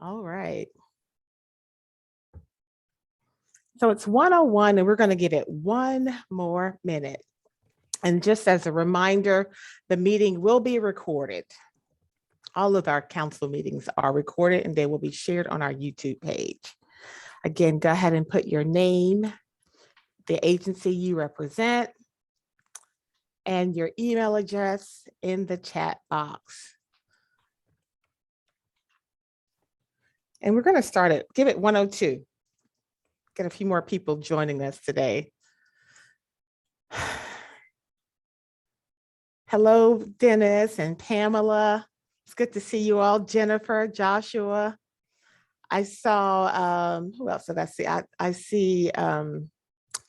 All right. So it's 1:01 and we're going to give it one more minute. And just as a reminder, the meeting will be recorded. All of our council meetings are recorded and they will be shared on our YouTube page. Again, go ahead and put your name, the agency you represent, and your email address in the chat box. And we're going to start it, give it 1:02. Get a few more people joining us today. Hello, Dennis and Pamela. It's good to see you all. Jennifer, Joshua. I saw, who else did I see? I see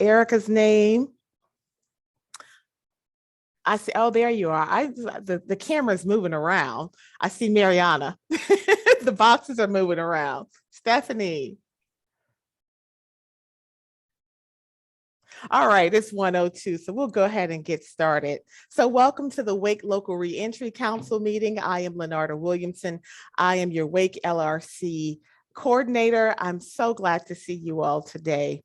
Erica's name. I see, oh, there you are. The camera's moving around. I see Mariana. The boxes are moving around. Stephanie. All right, it's 1:02, so we'll go ahead and get started. So welcome to the Wake Local Reentry Council meeting. I am Lenarda Williamson. I am your Wake LRC coordinator. I'm so glad to see you all today.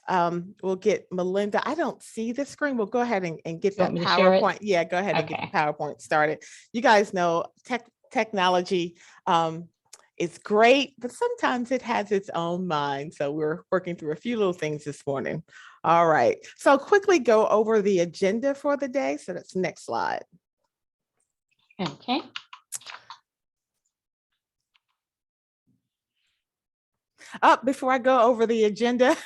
We'll get Melinda. I don't see the screen. We'll go ahead and get that PowerPoint. Yeah, go ahead and get the PowerPoint started. You guys know technology is great, but sometimes it has its own mind. So we're working through a few little things this morning. All right, so quickly go over the agenda for the day. So that's the next slide. Okay. Before I go over the agenda,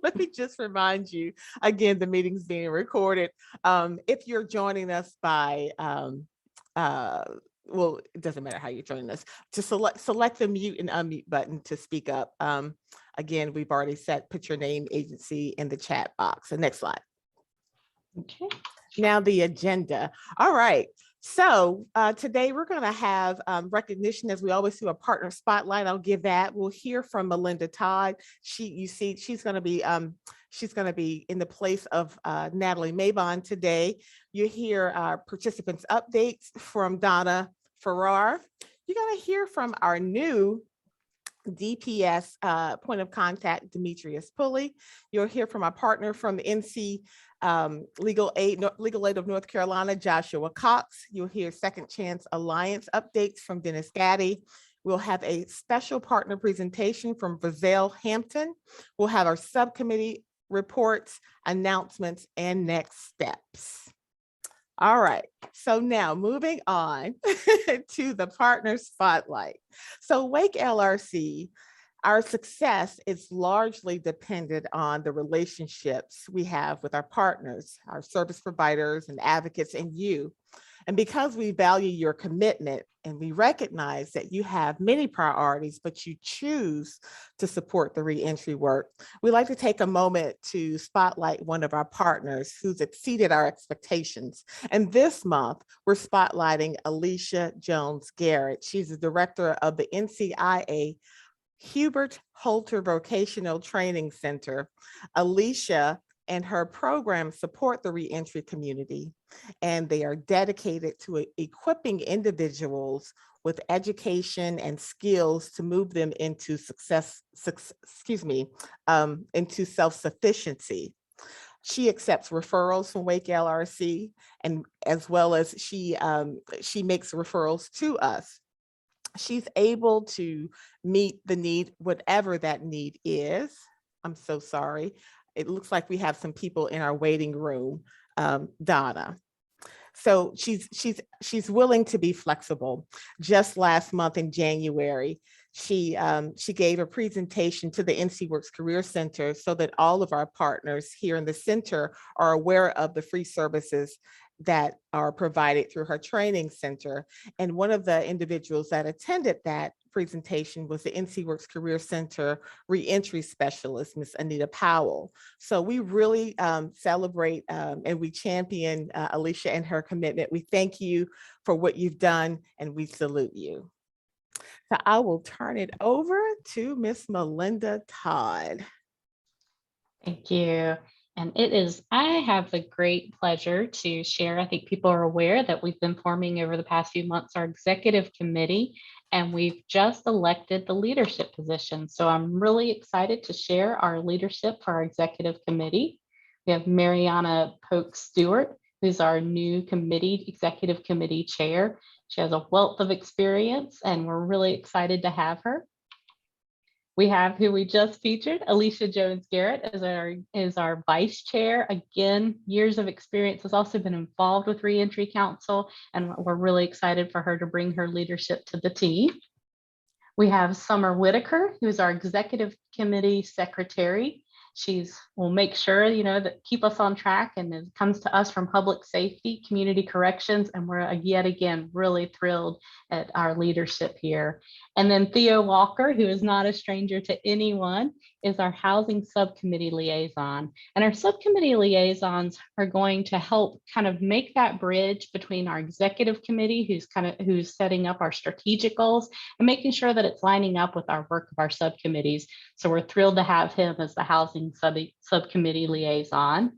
let me just remind you, again, the meeting's being recorded. If you're joining us by, well, it doesn't matter how you're joining us, to select the mute and unmute button to speak up. Again, we've already put your name, agency in the chat box. So next slide. Okay. Now the agenda. All right. So today we're going to have recognition, as we always do, a partner spotlight. I'll give that. We'll hear from Melinda Todd. She's going to be in the place of Natalie Mabon today. You hear our participants updates from Donna Farrar. You're going to hear from our new DPS point of contact, Demetrius Pulley. You'll hear from our partner from the NC Legal Aid of North Carolina, Joshua Cox. You'll hear Second Chance Alliance updates from Dennis Gaddy. We'll have a special partner presentation from Brazil Hampton. We'll have our subcommittee reports, announcements, and next steps. All right, so now moving on to the partner spotlight. So Wake LRC, our success is largely dependent on the relationships we have with our partners, our service providers and advocates, and you. And because we value your commitment and we recognize that you have many priorities, but you choose to support the reentry work, we'd like to take a moment to spotlight one of our partners who's exceeded our expectations. And this month, we're spotlighting Alicia Jones-Garrett. She's the director of the NCIA Hubert Holter Vocational Training Center. Alicia and her program support the reentry community, and they are dedicated to equipping individuals with education and skills to move them into into self-sufficiency. She accepts referrals from Wake LRC, and as well as she makes referrals to us. She's able to meet the need, whatever that need is. I'm so sorry. It looks like we have some people in our waiting room, Donna. So she's willing to be flexible. Just last month in January, she gave a presentation to the NC Works Career Center so that all of our partners here in the center are aware of the free services that are provided through her training center. And one of the individuals that attended that presentation was the NC Works Career Center reentry specialist, Ms. Anita Powell. So we really celebrate and we champion Alicia and her commitment. We thank you for what you've done and we salute you. So I will turn it over to Ms. Melinda Todd. Thank you. And I have the great pleasure to share. I think people are aware that we've been forming over the past few months our executive committee, and we've just elected the leadership position. So I'm really excited to share our leadership for our executive committee. We have Mariana Polk Stewart, who's our new executive committee chair. She has a wealth of experience, and we're really excited to have her. We have who we just featured, Alicia Jones Garrett as our vice chair. Again, years of experience, has also been involved with Reentry Council, and we're really excited for her to bring her leadership to the team. We have Summer Whitaker, who is our executive committee secretary. Will make sure, that keep us on track, and it comes to us from public safety, community corrections, and we're yet again really thrilled at our leadership here. And then Theo Walker, who is not a stranger to anyone, is our housing subcommittee liaison. And our subcommittee liaisons are going to help kind of make that bridge between our executive committee, who's setting up our strategic goals, and making sure that it's lining up with our work of our subcommittees. So we're thrilled to have him as the housing subcommittee liaison.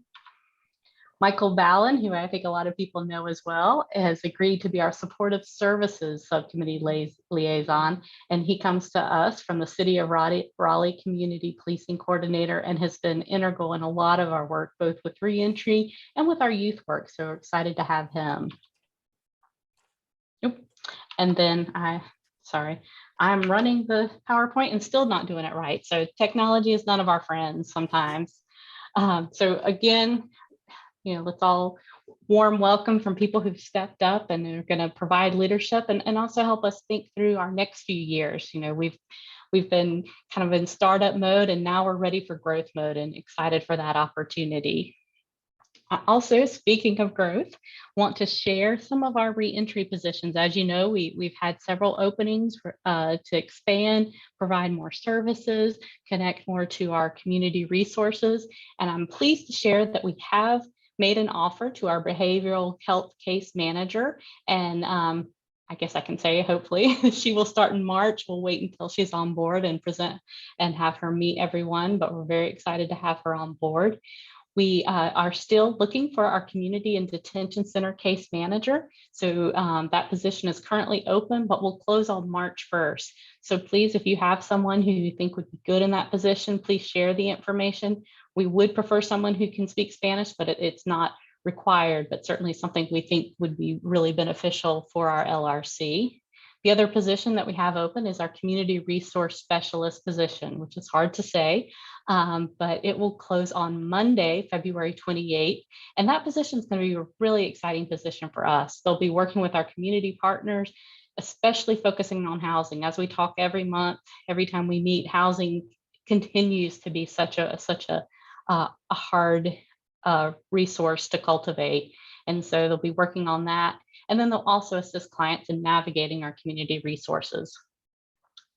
Michael Ballin, who I think a lot of people know as well, has agreed to be our supportive services subcommittee liaison. And he comes to us from the City of Raleigh Community Policing Coordinator, and has been integral in a lot of our work, both with reentry and with our youth work. So we're excited to have him. And then I'm running the PowerPoint and still not doing it right. So technology is none of our friends sometimes. So again, let's all warm welcome from people who've stepped up and are going to provide leadership and also help us think through our next few years. We've been kind of in startup mode, and now we're ready for growth mode, and excited for that opportunity. Also, speaking of growth, want to share some of our reentry positions. As you know, we've had several openings to expand, provide more services, connect more to our community resources. And I'm pleased to share that we have made an offer to our behavioral health case manager. And I guess I can say, hopefully, she will start in March. We'll wait until she's on board and present and have her meet everyone, but we're very excited to have her on board. We are still looking for our community and detention center case manager. So that position is currently open, but will close on March 1st. So please, if you have someone who you think would be good in that position, please share the information. We would prefer someone who can speak Spanish, but it's not required, but certainly something we think would be really beneficial for our LRC. The other position that we have open is our community resource specialist position, which is hard to say, but it will close on Monday, February 28th. And that position is going to be a really exciting position for us. They'll be working with our community partners, especially focusing on housing. As we talk every month, every time we meet, housing continues to be such a hard resource to cultivate. And so they'll be working on that. And then they'll also assist clients in navigating our community resources.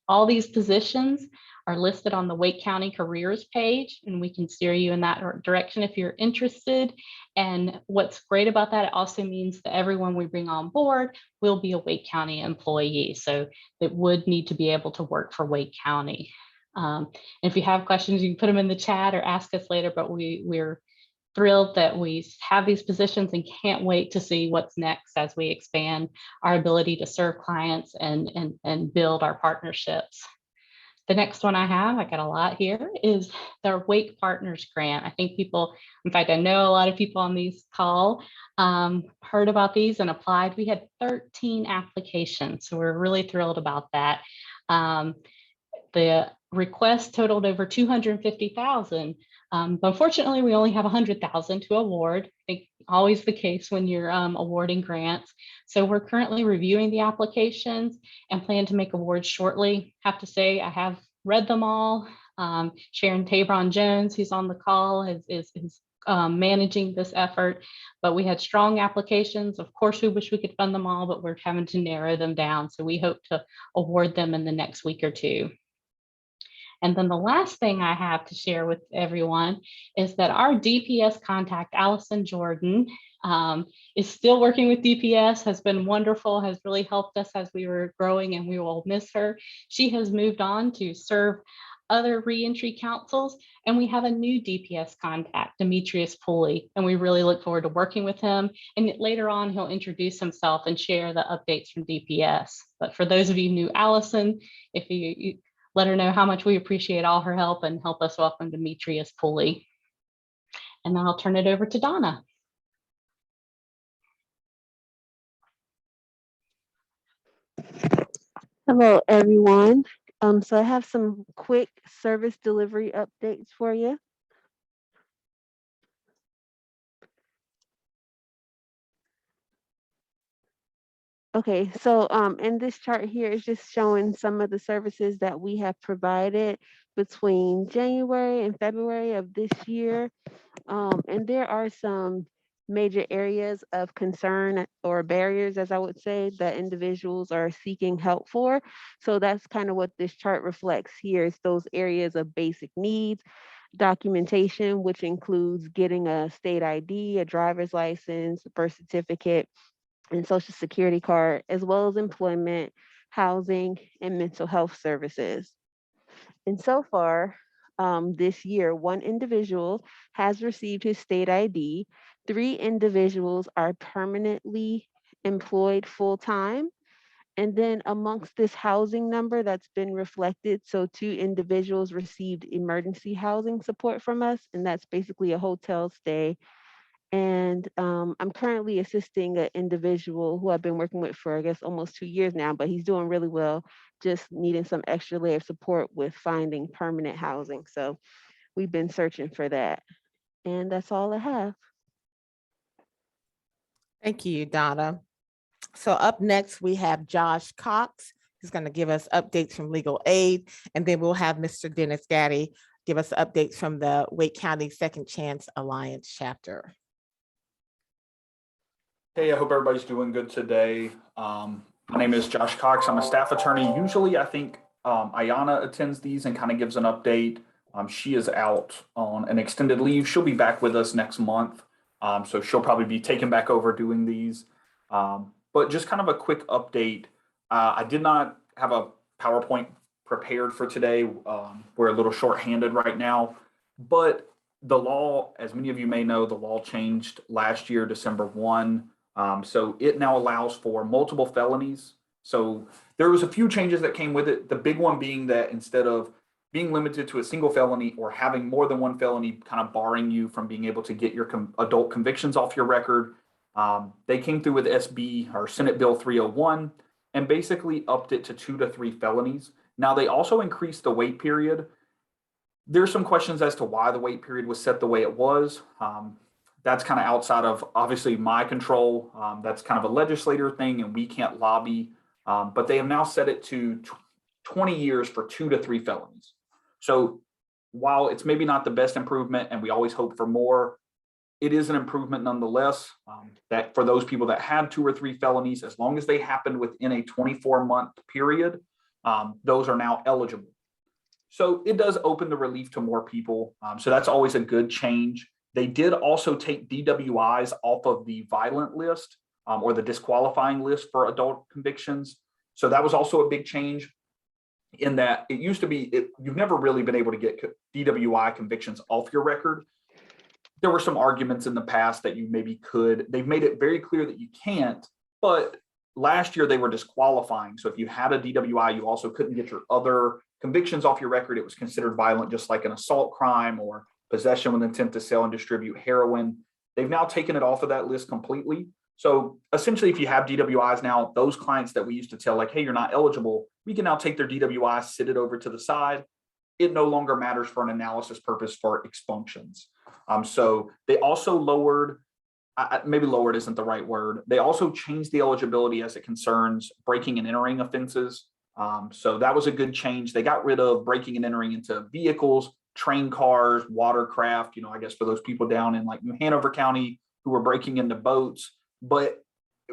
All these positions are listed on the Wake County careers page, and we can steer you in that direction if you're interested. And what's great about that, it also means that everyone we bring on board will be a Wake County employee. So it would need to be able to work for Wake County. And if you have questions, you can put them in the chat or ask us later, but we're thrilled that we have these positions and can't wait to see what's next as we expand our ability to serve clients and build our partnerships. The next one I got a lot here, is the Wake Partners Grant. I think people, in fact, I know a lot of people on these call heard about these and applied. We had 13 applications, so we're really thrilled about that. The request totaled over 250,000. But unfortunately, we only have 100,000 to award. I think always the case when you're awarding grants. So we're currently reviewing the applications and plan to make awards shortly. Have to say, I have read them all. Sharon Tabron Jones, who's on the call, is managing this effort. But we had strong applications. Of course, we wish we could fund them all, but we're having to narrow them down. So we hope to award them in the next week or two. And then the last thing I have to share with everyone is that our DPS contact, Allison Jordan, is still working with DPS, has been wonderful, has really helped us as we were growing, and we will miss her. She has moved on to serve other reentry councils, and we have a new DPS contact, Demetrius Pulley, and we really look forward to working with him. And later on, he'll introduce himself and share the updates from DPS. But for those of you new Allison, if you let her know how much we appreciate all her help and help us welcome Demetrius Pulley. And then I'll turn it over to Donna. Hello, everyone. So I have some quick service delivery updates for you. Okay, so in this chart here is just showing some of the services that we have provided between January and February of this year. And there are some major areas of concern or barriers, as I would say, that individuals are seeking help for. So that's kind of what this chart reflects here, is those areas of basic needs, documentation, which includes getting a state ID, a driver's license, a birth certificate, and social security card, as well as employment, housing, and mental health services. And so far, this year, one individual has received his state ID. 3 individuals are permanently employed full-time. And then amongst this housing number that's been reflected, so 2 individuals received emergency housing support from us, and that's basically a hotel stay. And I'm currently assisting an individual who I've been working with for, I guess, almost 2 years now, but he's doing really well, just needing some extra layer of support with finding permanent housing. So we've been searching for that. And that's all I have. Thank you, Donna. So up next, we have Josh Cox. He's going to give us updates from legal aid, and then we'll have Mr. Dennis Gaddy give us updates from the Wake County Second Chance Alliance chapter. Hey, I hope everybody's doing good today. My name is Josh Cox. I'm a staff attorney. Usually I think Ayana attends these and kind of gives an update. She is out on an extended leave. She'll be back with us next month. So she'll probably be taken back over doing these. But just kind of a quick update. I did not have a PowerPoint prepared for today. We're a little short-handed right now, but the law, as many of you may know, the law changed last year, December 1. So it now allows for multiple felonies. So there was a few changes that came with it. The big one being that instead of being limited to a single felony or having more than one felony kind of barring you from being able to get your adult convictions off your record, they came through with SB or Senate Bill 301 and basically upped it to 2 to 3 felonies. Now they also increased the wait period. There's some questions as to why the wait period was set the way it was. That's kind of outside of obviously my control. That's kind of a legislator thing and we can't lobby, but they have now set it to 20 years for 2 to 3 felonies. So while it's maybe not the best improvement and we always hope for more, it is an improvement nonetheless. That for those people that had 2 or 3 felonies, as long as they happened within a 24-month period, those are now eligible. So it does open the relief to more people. So that's always a good change. They did also take DWIs off of the violent list or the disqualifying list for adult convictions. So that was also a big change in that it used to be, you've never really been able to get DWI convictions off your record. There were some arguments in the past that you maybe could. They've made it very clear that you can't, but last year they were disqualifying. So if you had a DWI, you also couldn't get your other convictions off your record. It was considered violent, just like an assault crime or possession with intent to sell and distribute heroin. They've now taken it off of that list completely. So essentially, if you have DWIs now, those clients that we used to tell like, hey, you're not eligible, we can now take their DWI, sit it over to the side. It no longer matters for an analysis purpose for expunctions. So they also lowered, maybe lowered isn't the right word. They also changed the eligibility as it concerns breaking and entering offenses. So that was a good change. They got rid of breaking and entering into vehicles, train cars, watercraft, I guess for those people down in like New Hanover County who were breaking into boats, but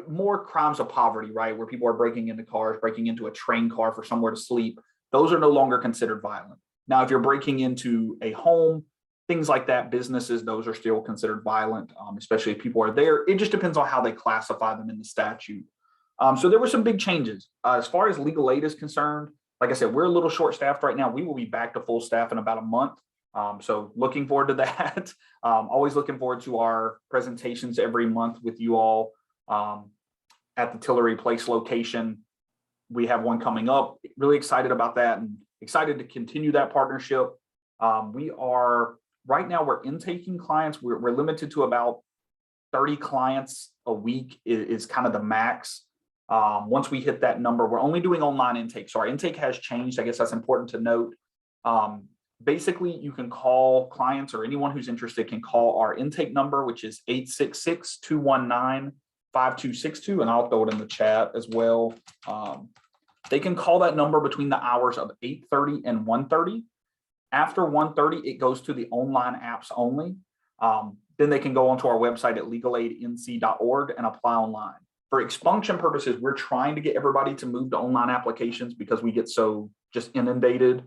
more crimes of poverty, right? Where people are breaking into cars, breaking into a train car for somewhere to sleep. Those are no longer considered violent. Now, if you're breaking into a home, things like that, businesses, those are still considered violent, especially if people are there. It just depends on how they classify them in the statute. So there were some big changes. As far as legal aid is concerned, like I said, we're a little short staffed right now. We will be back to full staff in about a month. So looking forward to that. Always looking forward to our presentations every month with you all at the Tillery Place location. We have one coming up. Really excited about that and excited to continue that partnership. We are right now, we're intaking clients. We're limited to about 30 clients a week is kind of the max. Once we hit that number, we're only doing online intake. So our intake has changed. I guess that's important to note. Basically, you can call clients or anyone who's interested can call our intake number, which is 866-219-5262. And I'll throw it in the chat as well. They can call that number between the hours of 8:30 and 1:30. After 1:30, it goes to the online apps only. Then they can go onto our website at legalaidnc.org and apply online. For expunction purposes, we're trying to get everybody to move to online applications because we get so just inundated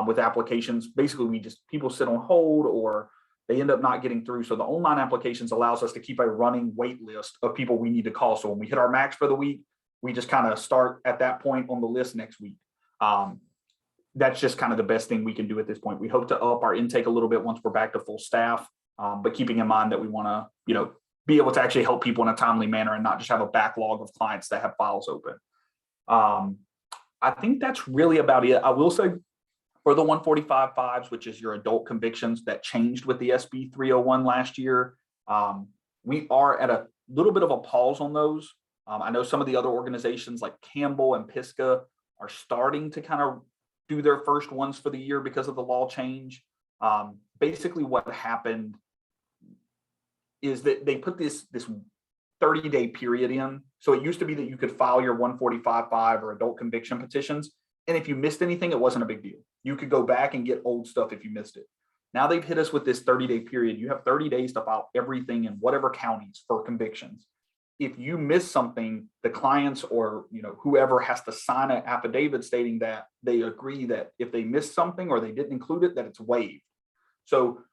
with applications. Basically, people sit on hold or they end up not getting through. So the online applications allows us to keep a running wait list of people we need to call. So when we hit our max for the week, we just kind of start at that point on the list next week. That's just kind of the best thing we can do at this point. We hope to up our intake a little bit once we're back to full staff, but keeping in mind that we want to, be able to actually help people in a timely manner and not just have a backlog of clients that have files open. I think that's really about it. I will say for the 145.5s, which is your adult convictions that changed with the SB 301 last year, we are at a little bit of a pause on those. I know some of the other organizations like Campbell and Pisgah are starting to kind of do their first ones for the year because of the law change. Basically what happened is that they put this 30-day period in. So it used to be that you could file your 145.5 or adult conviction petitions. And if you missed anything, it wasn't a big deal. You could go back and get old stuff if you missed it. Now they've hit us with this 30-day period. You have 30 days to file everything in whatever counties for convictions. If you miss something, the clients or whoever has to sign an affidavit stating that they agree that if they missed something or they didn't include it, that it's waived. So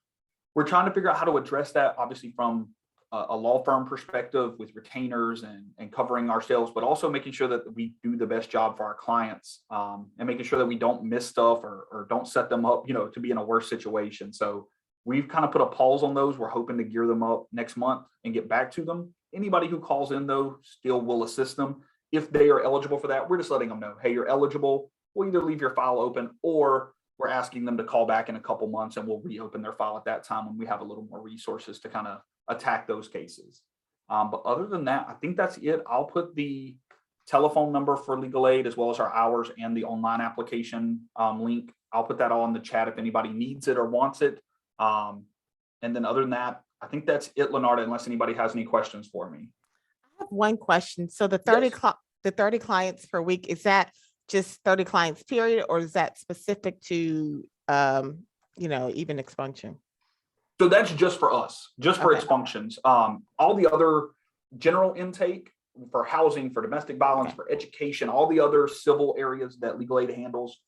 we're trying to figure out how to address that, obviously from a law firm perspective with retainers and covering ourselves, but also making sure that we do the best job for our clients and making sure that we don't miss stuff or don't set them up, to be in a worse situation. So we've kind of put a pause on those. We're hoping to gear them up next month and get back to them. Anybody who calls in, though, still will assist them. If they are eligible for that, we're just letting them know, hey, you're eligible. We'll either leave your file open or we're asking them to call back in a couple months and we'll reopen their file at that time when we have a little more resources to kind of attack those cases. But other than that, I think that's it. I'll put the telephone number for legal aid as well as our hours and the online application link. I'll put that all in the chat if anybody needs it or wants it. And then other than that, I think that's it, Lenarda, unless anybody has any questions for me. I have one question. So the 30 Yes. the 30 clients per week, is that just 30 clients period, or is that specific to even expunction? So that's just for us, just for Okay. expunctions. All the other general intake for housing, for domestic violence, Okay. for education, all the other civil areas that legal aid handles,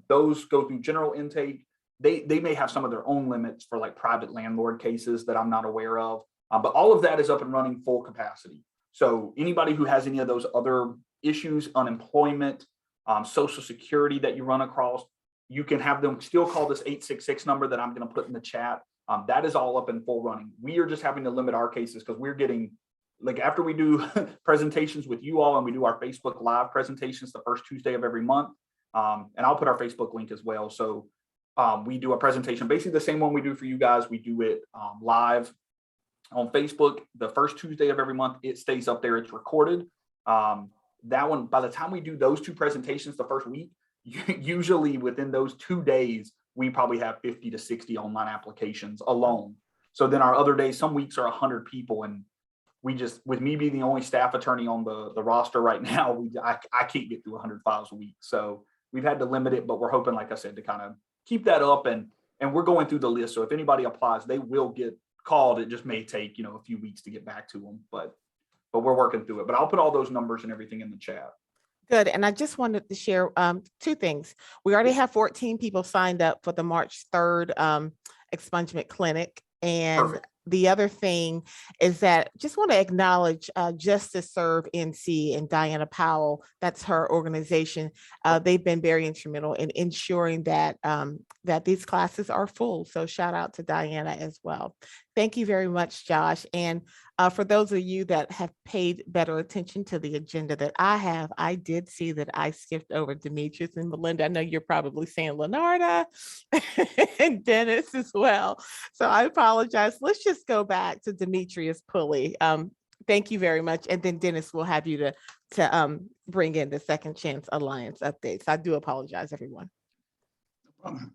those go through general intake. They may have some of their own limits for like private landlord cases that I'm not aware of, but all of that is up and running full capacity. So anybody who has any of those other issues, unemployment, Social Security that you run across, you can have them still call this 866 number that I'm going to put in the chat. That is all up and full running. We are just having to limit our cases because we're getting, like, after we do presentations with you all and we do our Facebook Live presentations the first Tuesday of every month, and I'll put our Facebook link as well. So we do a presentation, basically the same one we do for you guys. We do it live on Facebook the first Tuesday of every month. It stays up there. It's recorded. That one, by the time we do those two presentations the first week, usually within those 2 days, we probably have 50 to 60 online applications alone. So then our other days, some weeks are 100 people. And we just, with me being the only staff attorney on the roster right now, I can't get through 100 files a week. So we've had to limit it, but we're hoping, like I said, to kind of keep that up. And we're going through the list. So if anybody applies, they will get called. It just may take, a few weeks to get back to them, but we're working through it. But I'll put all those numbers and everything in the chat. Good. And I just wanted to share two things. We already have 14 people signed up for the March 3rd expungement clinic. And Perfect. the other thing is that just want to acknowledge Justice Serve NC and Diana Powell. That's her organization. They've been very instrumental in ensuring that that these classes are full. So shout out to Diana as well. Thank you very much, Josh. And for those of you that have paid better attention to the agenda that I have, I did see that I skipped over Demetrius and Melinda. I know you're probably saying Lenarda and Dennis as well. So I apologize. Let's just go back to Demetrius Pulley. Thank you very much. And then Dennis will have you to bring in the Second Chance Alliance updates. I do apologize, everyone. No problem.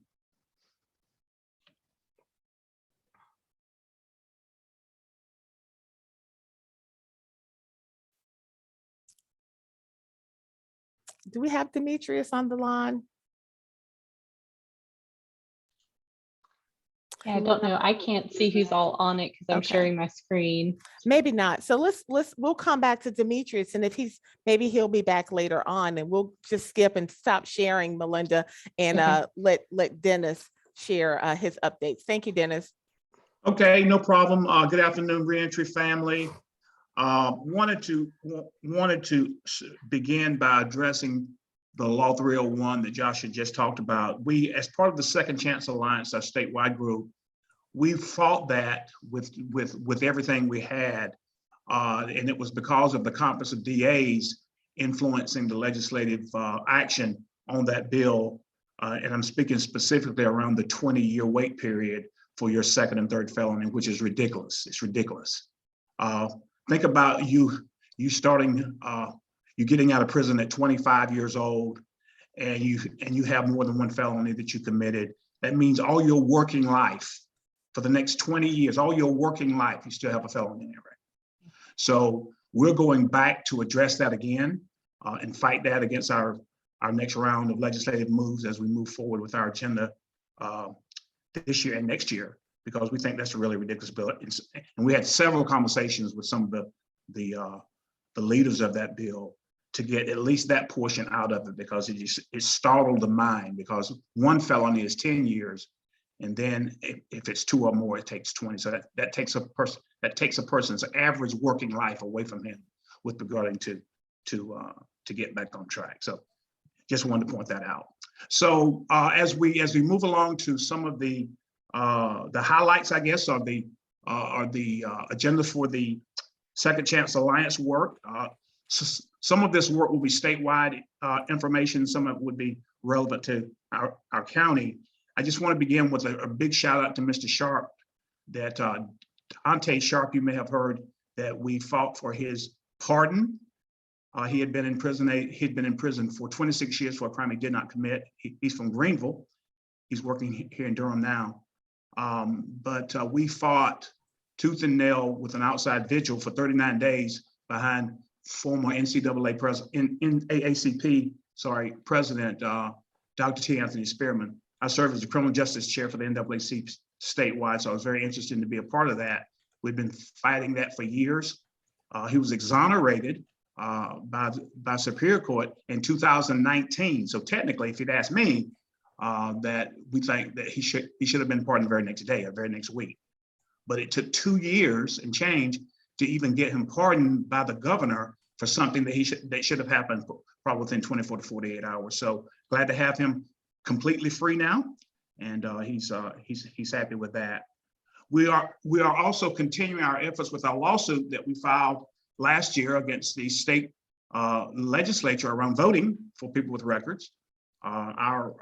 Do we have Demetrius on the line? Yeah, I don't know. I can't see who's all on it because I'm Okay. sharing my screen. Maybe not. So we'll come back to Demetrius, and if maybe he'll be back later on, and we'll just skip and stop sharing, Melinda, and Okay. let Dennis share his updates. Thank you, Dennis. Okay, no problem. Good afternoon, Reentry family. Wanted to begin by addressing the Law 301 that Josh had just talked about. We, as part of the Second Chance Alliance, our statewide group, we fought that with everything we had, and it was because of the Conference of DAs influencing the legislative action on that bill. And I'm speaking specifically around the 20-year wait period for your second and third felony, which is ridiculous. It's ridiculous. Think about you getting out of prison at 25 years old, and you have more than one felony that you committed. That means all your working life, for the next 20 years, all your working life, you still have a felony in there, right? So we're going back to address that again and fight that against our next round of legislative moves as we move forward with our agenda this year and next year, because we think that's a really ridiculous bill. And we had several conversations with some of the leaders of that bill to get at least that portion out of it, because it startled the mind, because one felony is 10 years. And then if it's two or more, it takes 20. So that takes a person's average working life away from him with regarding to get back on track. So just wanted to point that out. So as we move along to some of the highlights, I guess, are the agenda for the Second Chance Alliance work. Some of this work will be statewide information. Some of it would be relevant to our county. I just want to begin with a big shout out to Mr. Sharp, that Ante Sharp, you may have heard that we fought for his pardon. He had been in prison for 26 years for a crime he did not commit. He's from Greenville. He's working here in Durham now. But we fought tooth and nail with an outside vigil for 39 days behind former NCAA president, AACP, President Dr. T. Anthony Spearman. I served as the criminal justice chair for the NAACP statewide, so I was very interested to be a part of that. We've been fighting that for years. He was exonerated by Superior Court in 2019. So technically, if you'd asked me, that we think that he should have been pardoned the very next day or very next week. But it took 2 years and change to even get him pardoned by the governor for something that should have happened probably within 24 to 48 hours. So glad to have him completely free now, and he's happy with that. We are also continuing our efforts with our lawsuit that we filed last year against the state legislature around voting for people with records. Our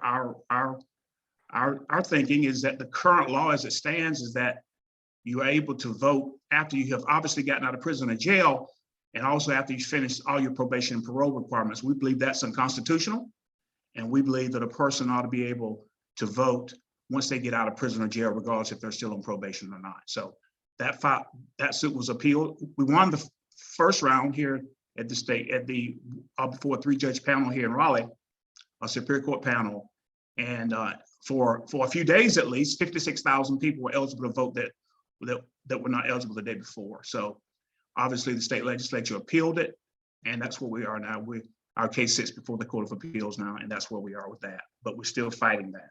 thinking is that the current law as it stands is that you are able to vote after you have obviously gotten out of prison or jail, and also after you finish all your probation and parole requirements. We believe that's unconstitutional, and we believe that a person ought to be able to vote once they get out of prison or jail, regardless if they're still on probation or not. So that suit was appealed. We won the first round here at the state, before a 3-judge panel here in Raleigh, a Superior Court panel. And for a few days at least, 56,000 people were eligible to vote that were not eligible the day before. So obviously the state legislature appealed it, and that's where we are now. Our case sits before the Court of Appeals now, and that's where we are with that. But we're still fighting that.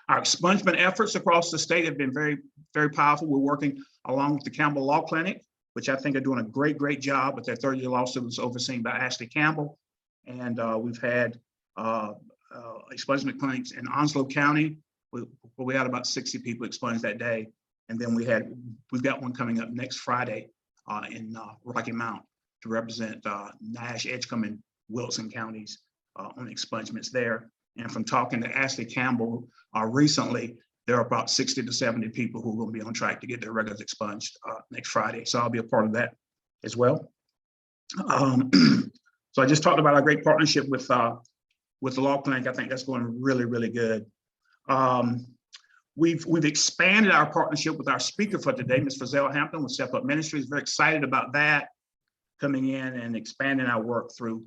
Our expungement efforts across the state have been very, very powerful. We're working along with the Campbell Law Clinic, which I think are doing a great, great job with their third-year lawsuits overseen by Ashley Campbell. And we've had expungement clinics in Onslow County, where we had about 60 people expunged that day. And then we've got one coming up next Friday in Rocky Mount to represent Nash, Edgecombe, and Wilson counties on expungements there. And from talking to Ashley Campbell recently, there are about 60 to 70 people who are going to be on track to get their records expunged next Friday. So I'll be a part of that as well. So I just talked about our great partnership with the law clinic. I think that's going really, really good. We've expanded our partnership with our speaker for today, Ms. Frizell Hampton with Step Up Ministries. Very excited about that, coming in and expanding our work through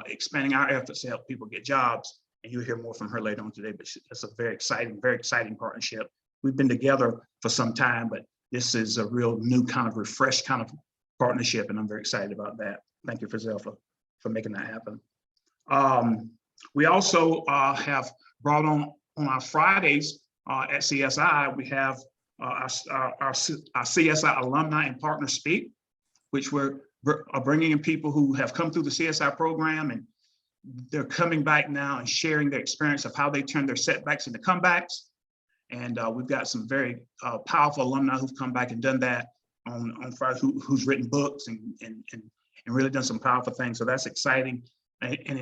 expanding our efforts to help people get jobs. And you'll hear more from her later on today, but it's a very exciting partnership. We've been together for some time, but this is a real new kind of refreshed kind of partnership, and I'm very excited about that. Thank you, Frizell, for making that happen. We also have brought on our Fridays at CSI, we have our CSI alumni and partner speak, which we're bringing in people who have come through the CSI program, and they're coming back now and sharing their experience of how they turn their setbacks into comebacks. And we've got some very powerful alumni who've come back and done that on Friday, who's written books and really done some powerful things. So that's exciting and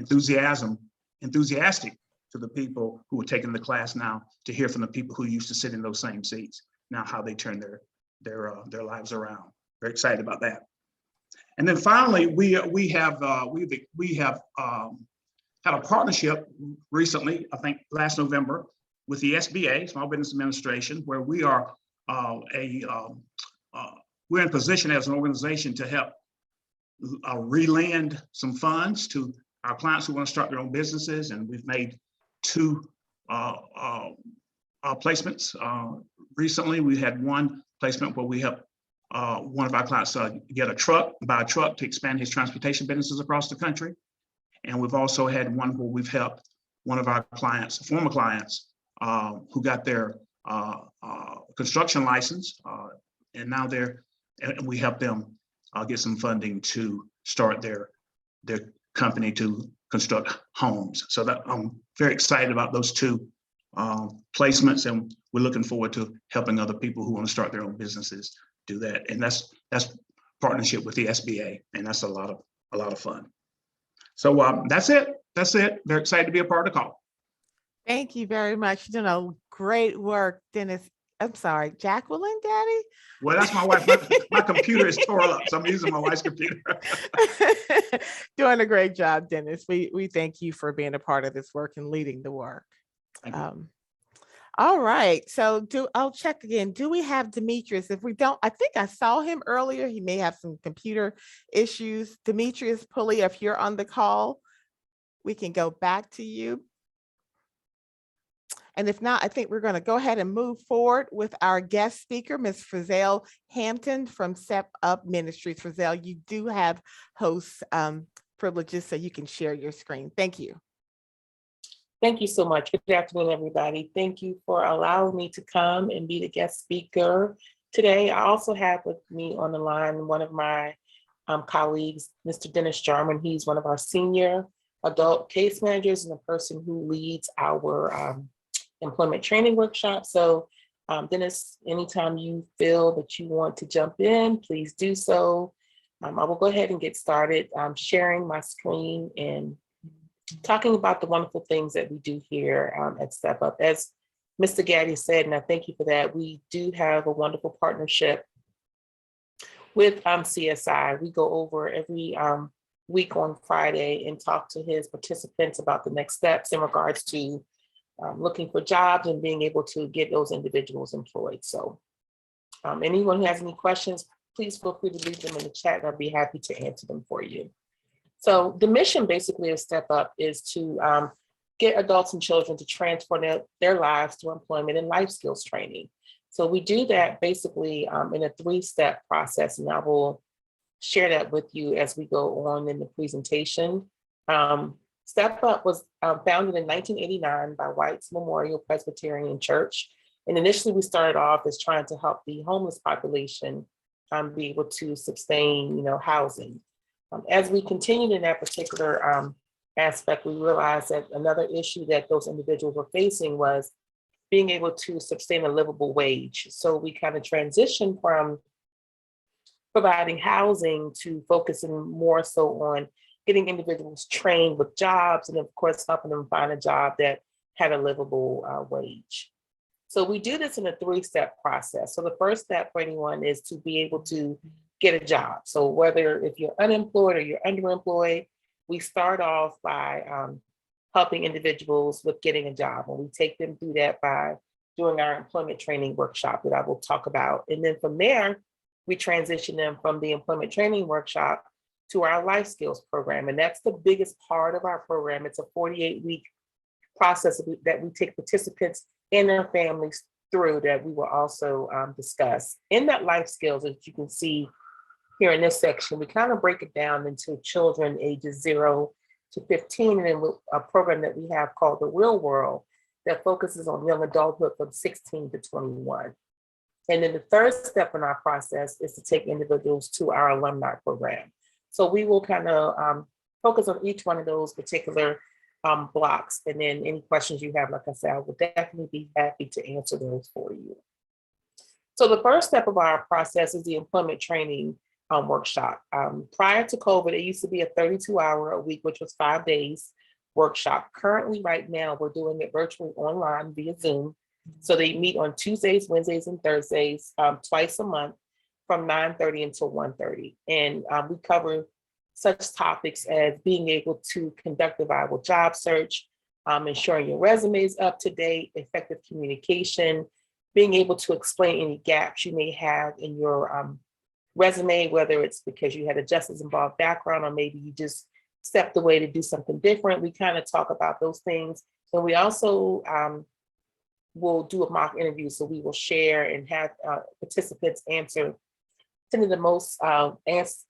enthusiastic to the people who are taking the class now to hear from the people who used to sit in those same seats, now how they turn their lives around. Very excited about that. And then finally, we have had a partnership recently, I think last November, with the SBA, Small Business Administration, where we are we're in position as an organization to help relend some funds to our clients who want to start their own businesses, and we've made 2 placements. Recently, we had one placement where we helped one of our clients buy a truck to expand his transportation businesses across the country. And we've also had one where we've helped one of our clients, former clients, who got their construction license, and now we help them get some funding to start their company to construct homes. So that I'm very excited about those 2 placements, and we're looking forward to helping other people who want to start their own businesses do that. And that's partnership with the SBA, and that's a lot of fun. So that's it. Very excited to be a part of the call. Thank you very much. You're doing a great work, Dennis. I'm sorry, Jacqueline, Daddy? Well, that's my wife. My computer is tore up, so I'm using my wife's computer. Doing a great job, Dennis. We thank you for being a part of this work and leading the work. All right, so I'll check again. Do we have Demetrius? If we don't, I think I saw him earlier. He may have some computer issues. Demetrius Pulley, if you're on the call, we can go back to you. And if not, I think we're going to go ahead and move forward with our guest speaker, Ms. Frizell Hampton from Step Up Ministries. Frizell, you do have host privileges, so you can share your screen. Thank you. Thank you so much. Good afternoon, everybody. Thank you for allowing me to come and be the guest speaker today. I also have with me on the line one of my colleagues, Mr. Dennis Jarman. He's one of our senior adult case managers and the person who leads our employment training workshop. So Dennis, anytime you feel that you want to jump in, please do so. I will go ahead and get started. I'm sharing my screen and talking about the wonderful things that we do here at Step Up. As Mr. Gaddy said, and I thank you for that, we do have a wonderful partnership with CSI. We go over every week on Friday and talk to his participants about the next steps in regards to looking for jobs and being able to get those individuals employed. So anyone who has any questions, please feel free to leave them in the chat and I'll be happy to answer them for you. So the mission basically of Step Up is to get adults and children to transform their lives through employment and life skills training. So we do that basically in a 3-step process, and I will share that with you as we go on in the presentation. Step Up was founded in 1989 by White's Memorial Presbyterian Church. And initially we started off as trying to help the homeless population be able to sustain, housing. As we continued in that particular aspect, we realized that another issue that those individuals were facing was being able to sustain a livable wage. So we kind of transitioned from providing housing to focusing more so on getting individuals trained with jobs, and of course, helping them find a job that had a livable wage. So we do this in a 3-step process. So the first step for anyone is to be able to get a job. So whether if you're unemployed or you're underemployed, we start off by helping individuals with getting a job. And we take them through that by doing our employment training workshop that I will talk about. And then from there, we transition them from the employment training workshop to our life skills program. And that's the biggest part of our program. It's a 48-week process that we take participants and their families through that we will also discuss. In that life skills, as you can see here in this section, we kind of break it down into children ages 0 to 15, and then a program that we have called The Real World that focuses on young adulthood from 16 to 21. And then the third step in our process is to take individuals to our alumni program. So we will kind of focus on each one of those particular blocks. And then any questions you have, like I said, I will definitely be happy to answer those for you. So the first step of our process is the employment training workshop. Prior to COVID, it used to be a 32-hour a week, which was 5 days workshop. Currently, right now, we're doing it virtually online via Zoom. So they meet on Tuesdays, Wednesdays, and Thursdays, twice a month from 9:30 until 1:30. And we cover such topics as being able to conduct a viable job search, ensuring your resume is up to date, effective communication, being able to explain any gaps you may have in your resume, whether it's because you had a justice involved background or maybe you just stepped away to do something different. We kind of talk about those things. And we also will do a mock interview. So we will share and have participants answer some of the most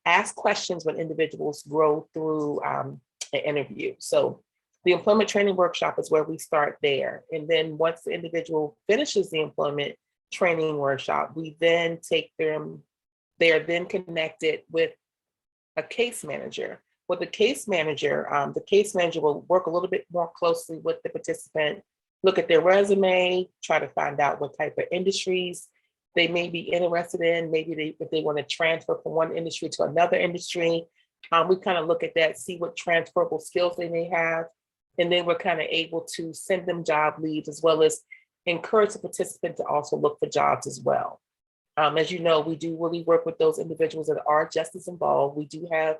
asked questions when individuals grow through an interview. So the employment training workshop is where we start there. And then once the individual finishes the employment training workshop, we then take them, they are then connected with a case manager. With the case manager will work a little bit more closely with the participant, look at their resume, try to find out what type of industries they may be interested in. Maybe if they want to transfer from one industry to another industry, we kind of look at that, see what transferable skills they may have. And then we're kind of able to send them job leads as well as encourage the participant to also look for jobs as well. As you know, we do really work with those individuals that are justice involved. We do have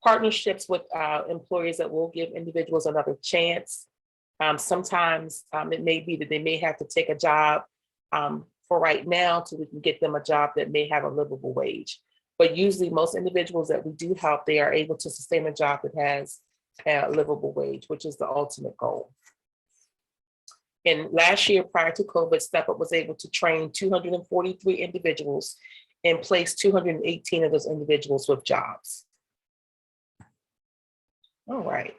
partnerships with employers that will give individuals another chance. Sometimes it may be that they may have to take a job for right now so we can get them a job that may have a livable wage. But usually most individuals that we do help, they are able to sustain a job that has a livable wage, which is the ultimate goal. And last year, prior to COVID, Step Up was able to train 243 individuals and place 218 of those individuals with jobs. All right.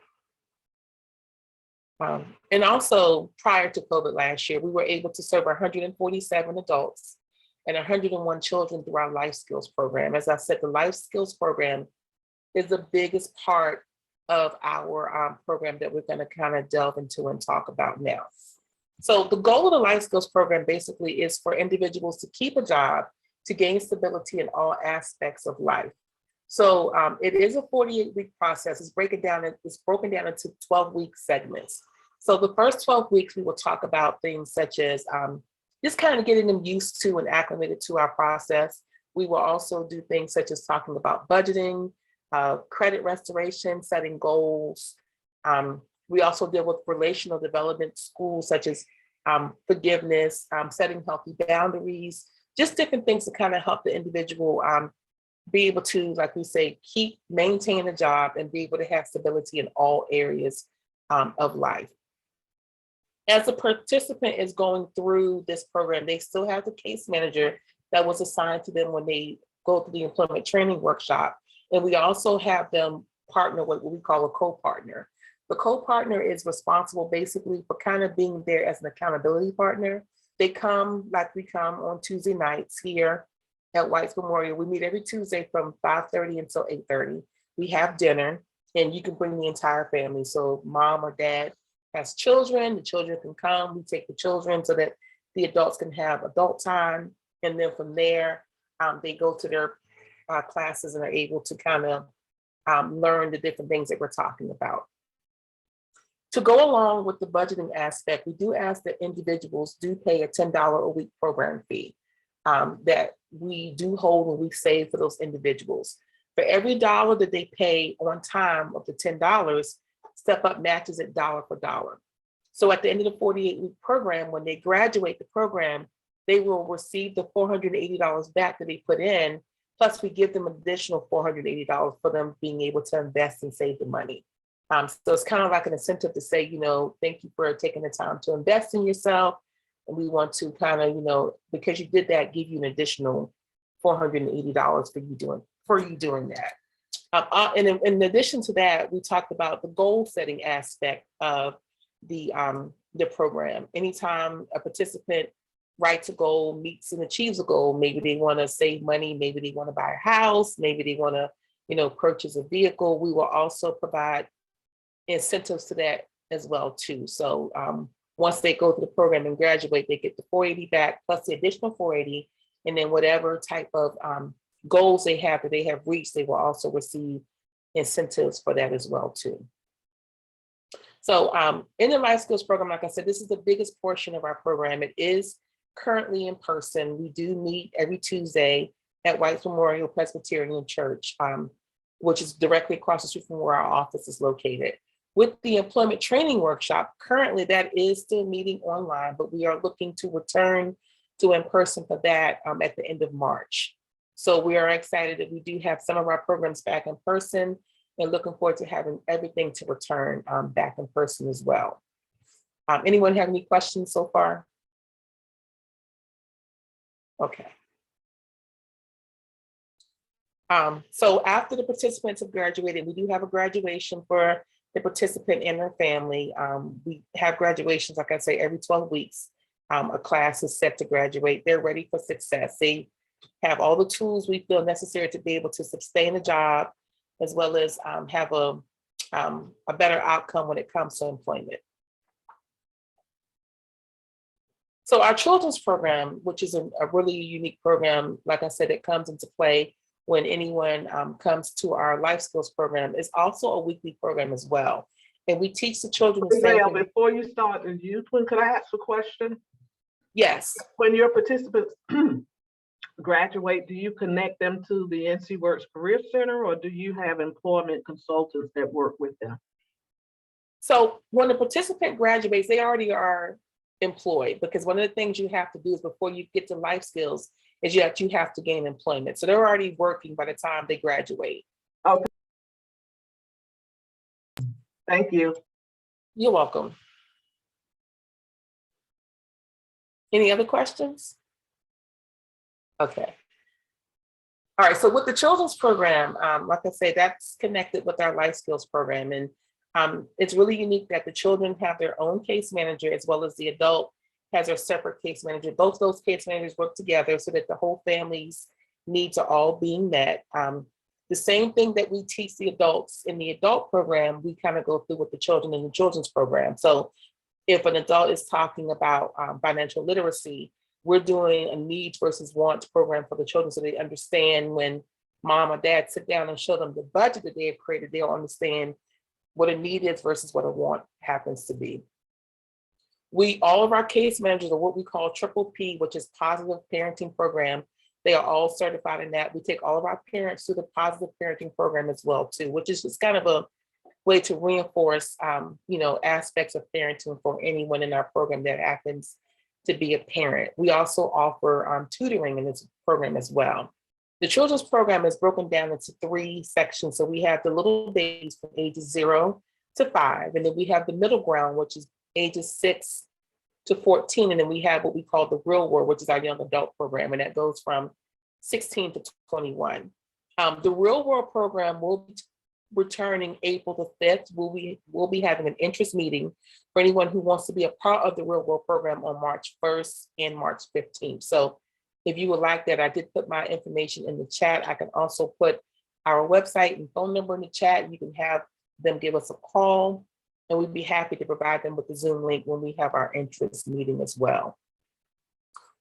And also prior to COVID last year, we were able to serve 147 adults and 101 children through our life skills program. As I said, the life skills program is the biggest part of our program that we're going to kind of delve into and talk about now. So the goal of the life skills program basically is for individuals to keep a job, to gain stability in all aspects of life. So it is a 48-week process. It's broken down into 12-week segments. So the first 12 weeks, we will talk about things such as just kind of getting them used to and acclimated to our process. We will also do things such as talking about budgeting, credit restoration, setting goals. We also deal with relational development skills such as forgiveness, setting healthy boundaries, just different things to kind of help the individual be able to, like we say, maintain a job and be able to have stability in all areas of life. As a participant is going through this program, they still have the case manager that was assigned to them when they go through the employment training workshop. And we also have them partner with what we call a co-partner. The co-partner is responsible basically for kind of being there as an accountability partner. They come like we come on Tuesday nights here at White's Memorial. We meet every Tuesday from 5:30 until 8:30. We have dinner, and you can bring the entire family. So mom or dad has children, the children can come. We take the children so that the adults can have adult time. And then from there, they go to their classes and are able to kind of learn the different things that we're talking about. To go along with the budgeting aspect, we do ask that individuals do pay a $10 a week program fee that we do hold and we save for those individuals. For every dollar that they pay on time of the $10, Step Up matches it dollar for dollar. So at the end of the 48-week program, when they graduate the program, they will receive the $480 back that they put in, plus we give them additional $480 for them being able to invest and save the money. So it's kind of like an incentive to say, thank you for taking the time to invest in yourself. And we want to kind of, because you did that, give you an additional $480 for you doing that. And in addition to that, we talked about the goal setting aspect of the program. Anytime a participant writes a goal, meets and achieves a goal, maybe they want to save money, maybe they want to buy a house, maybe they want to, purchase a vehicle, we will also provide incentives to that as well too. So once they go through the program and graduate, they get the 480 back plus the additional 480, and then whatever type of goals they have that they have reached, they will also receive incentives for that as well too. So in the Life Skills program, like I said, this is the biggest portion of our program. It is currently in person. We do meet every Tuesday at White's Memorial Presbyterian Church, which is directly across the street from where our office is located. With the employment training workshop, currently that is still meeting online, but we are looking to return to in person for that at the end of March. So we are excited that we do have some of our programs back in person and looking forward to having everything to return back in person as well. Anyone have any questions so far? Okay. So after the participants have graduated, we do have a graduation for the participant and their family. We have graduations, like I say, every 12 weeks. A class is set to graduate. They're ready for success. They have all the tools we feel necessary to be able to sustain a job, as well as have a better outcome when it comes to employment. So our children's program, which is a really unique program, like I said, it comes into play when anyone comes to our life skills program, is also a weekly program as well. And we teach the children the same thing. Before you start the youth one, could I ask a question? Yes. When your participants graduate, do you connect them to the NC Works Career Center, or do you have employment consultants that work with them? So when the participant graduates, they already are employed, because one of the things you have to do is before you get to life skills is you have to gain employment. So they're already working by the time they graduate. Okay. Thank you. You're welcome. Any other questions? Okay. All right, so with the children's program, like I say, that's connected with our life skills program. And it's really unique that the children have their own case manager, as well as the adult has their separate case manager. Both those case managers work together so that the whole family's needs are all being met. The same thing that we teach the adults in the adult program, we kind of go through with the children in the children's program. So if an adult is talking about financial literacy, we're doing a needs versus wants program for the children, so they understand when mom or dad sit down and show them the budget that they have created, they'll understand what a need is versus what a want happens to be. All of our case managers are what we call Triple P, which is Positive Parenting Program. They are all certified in that. We take all of our parents through the Positive Parenting Program as well too, which is just kind of a way to reinforce, aspects of parenting for anyone in our program that happens to be a parent. We also offer tutoring in this program as well. The children's program is broken down into 3 sections. So we have the little babies from ages 0 to 5, and then we have the middle ground, which is ages 6 to 14, and then we have what we call the real world, which is our young adult program, and that goes from 16 to 21. The real world program will be returning April the 5th, we'll be having an interest meeting for anyone who wants to be a part of the Real World program on March 1st and March 15th. So if you would like that, I did put my information in the chat. I can also put our website and phone number in the chat. You can have them give us a call, and we'd be happy to provide them with the Zoom link when we have our interest meeting as well.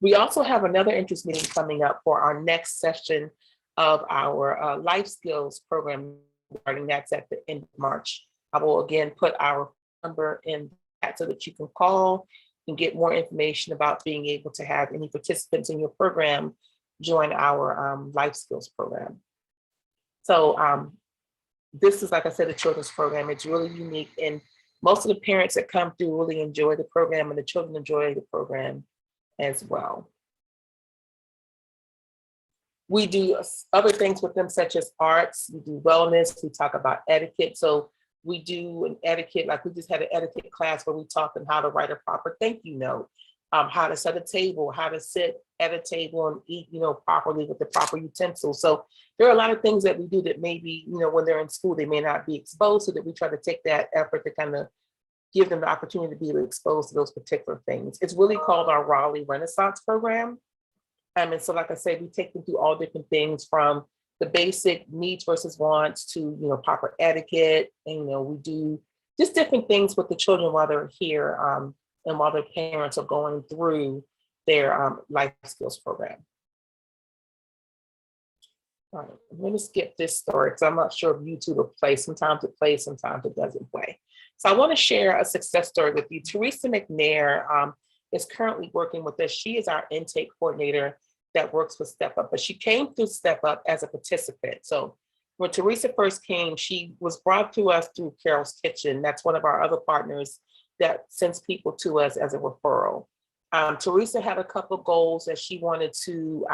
We also have another interest meeting coming up for our next session of our life skills program. Regarding that's at the end of March. I will again put our number in that so that you can call and get more information about being able to have any participants in your program join our life skills program. So this is, like I said, a children's program. It's really unique, and most of the parents that come through really enjoy the program, and the children enjoy the program as well. We do other things with them, such as arts, we do wellness, we talk about etiquette. So we do an etiquette, like we just had an etiquette class where we talked on how to write a proper thank you note, how to set a table, how to sit at a table and eat, properly with the proper utensils. So there are a lot of things that we do that maybe, when they're in school, they may not be exposed, so that we try to take that effort to kind of give them the opportunity to be exposed to those particular things. It's really called our Raleigh Renaissance program. And so, like I said, we take them through all different things from the basic needs versus wants to, proper etiquette. And, we do just different things with the children while they're here and while their parents are going through their life skills program. All right, I'm going to skip this story because I'm not sure if YouTube will play. Sometimes it plays, sometimes it doesn't play. So I want to share a success story with you. Teresa McNair is currently working with us. She is our intake coordinator that works with Step Up, but she came through Step Up as a participant. So when Teresa first came, she was brought to us through Carol's Kitchen. That's one of our other partners that sends people to us as a referral. Teresa had a couple of goals that she wanted to,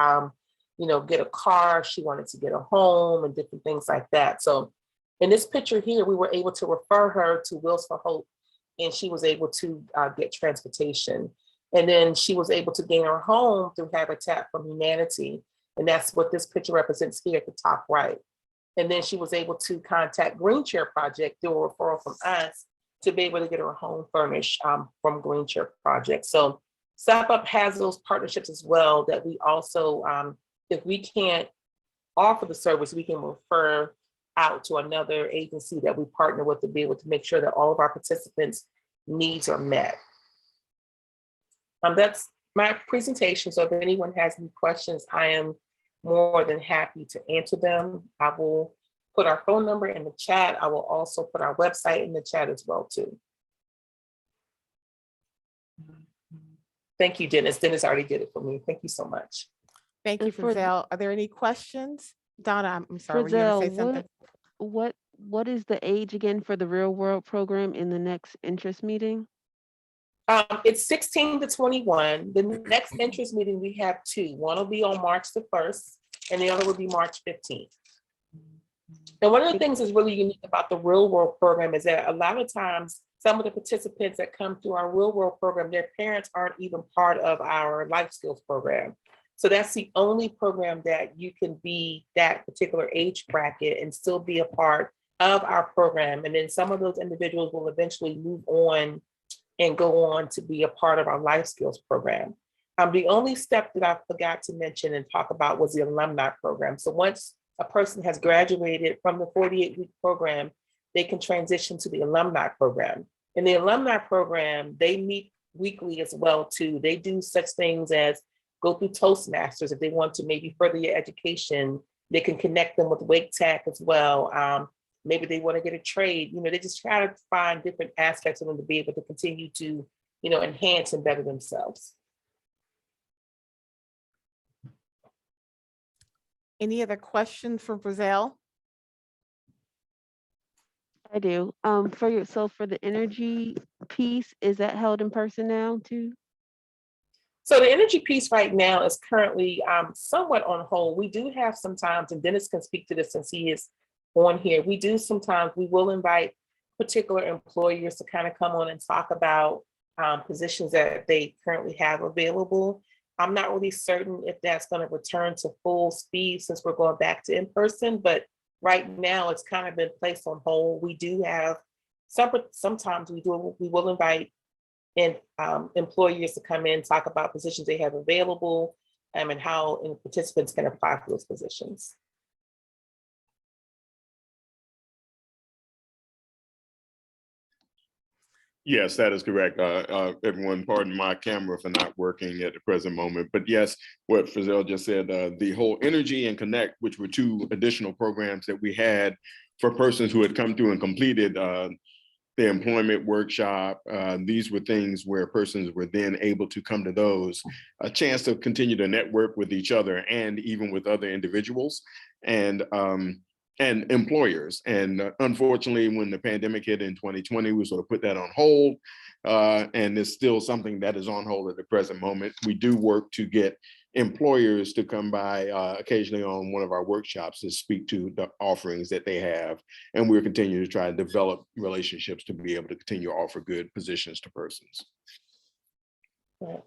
get a car, she wanted to get a home and different things like that. So in this picture here, we were able to refer her to Wheels for Hope, and she was able to get transportation. And then she was able to gain her home through Habitat for Humanity. And that's what this picture represents here at the top right. And then she was able to contact Green Chair Project through a referral from us to be able to get her a home furnished from Green Chair Project. So Step Up has those partnerships as well that we also, if we can't offer the service, we can refer out to another agency that we partner with to be able to make sure that all of our participants' needs are met. That's my presentation. So if anyone has any questions, I am more than happy to answer them. I will put our phone number in the chat. I will also put our website in the chat as well too. Thank you, Dennis. Dennis already did it for me. Thank you so much. Thank you, And for Frizzell. Are there any questions? Donna, I'm sorry, were you going to say something? What is the age again for the Real World program in the next interest meeting? It's 16 to 21. The next interest meeting, we have two. One will be on March the 1st, and the other will be March 15th. And one of the things that's really unique about the Real World program is that a lot of times, some of the participants that come through our Real World program, their parents aren't even part of our life skills program. So that's the only program that you can be that particular age bracket and still be a part of our program. And then some of those individuals will eventually move on and go on to be a part of our life skills program. The only step that I forgot to mention and talk about was the alumni program. So once a person has graduated from the 48-week program, they can transition to the alumni program. In the alumni program, they meet weekly as well too. They do such things as go through Toastmasters. If they want to maybe further your education, they can connect them with Wake Tech as well. Maybe they want to get a trade, they just try to find different aspects of them to be able to continue to, enhance and better themselves. Any other questions for Frizzell? I do. For the energy piece, is that held in person now too? So the energy piece right now is currently somewhat on hold. We do have sometimes, and Dennis can speak to this since he is on here, we will invite particular employers to kind of come on and talk about positions that they currently have available. I'm not really certain if that's going to return to full speed since we're going back to in-person, but right now it's kind of been placed on hold. We do have sometimes we will invite employers to come in, talk about positions they have available, and how participants can apply for those positions. Yes, that is correct. Everyone, pardon my camera for not working at the present moment. But yes, what Frizzell just said, the whole Energy and Connect, which were two additional programs that we had for persons who had come through and completed the employment workshop. These were things where persons were then able to come to those, a chance to continue to network with each other and even with other individuals and employers. And unfortunately, when the pandemic hit in 2020, we sort of put that on hold. And it's still something that is on hold at the present moment. We do work to get employers to come by occasionally on one of our workshops to speak to the offerings that they have. And we're continuing to try to develop relationships to be able to continue to offer good positions to persons. Right.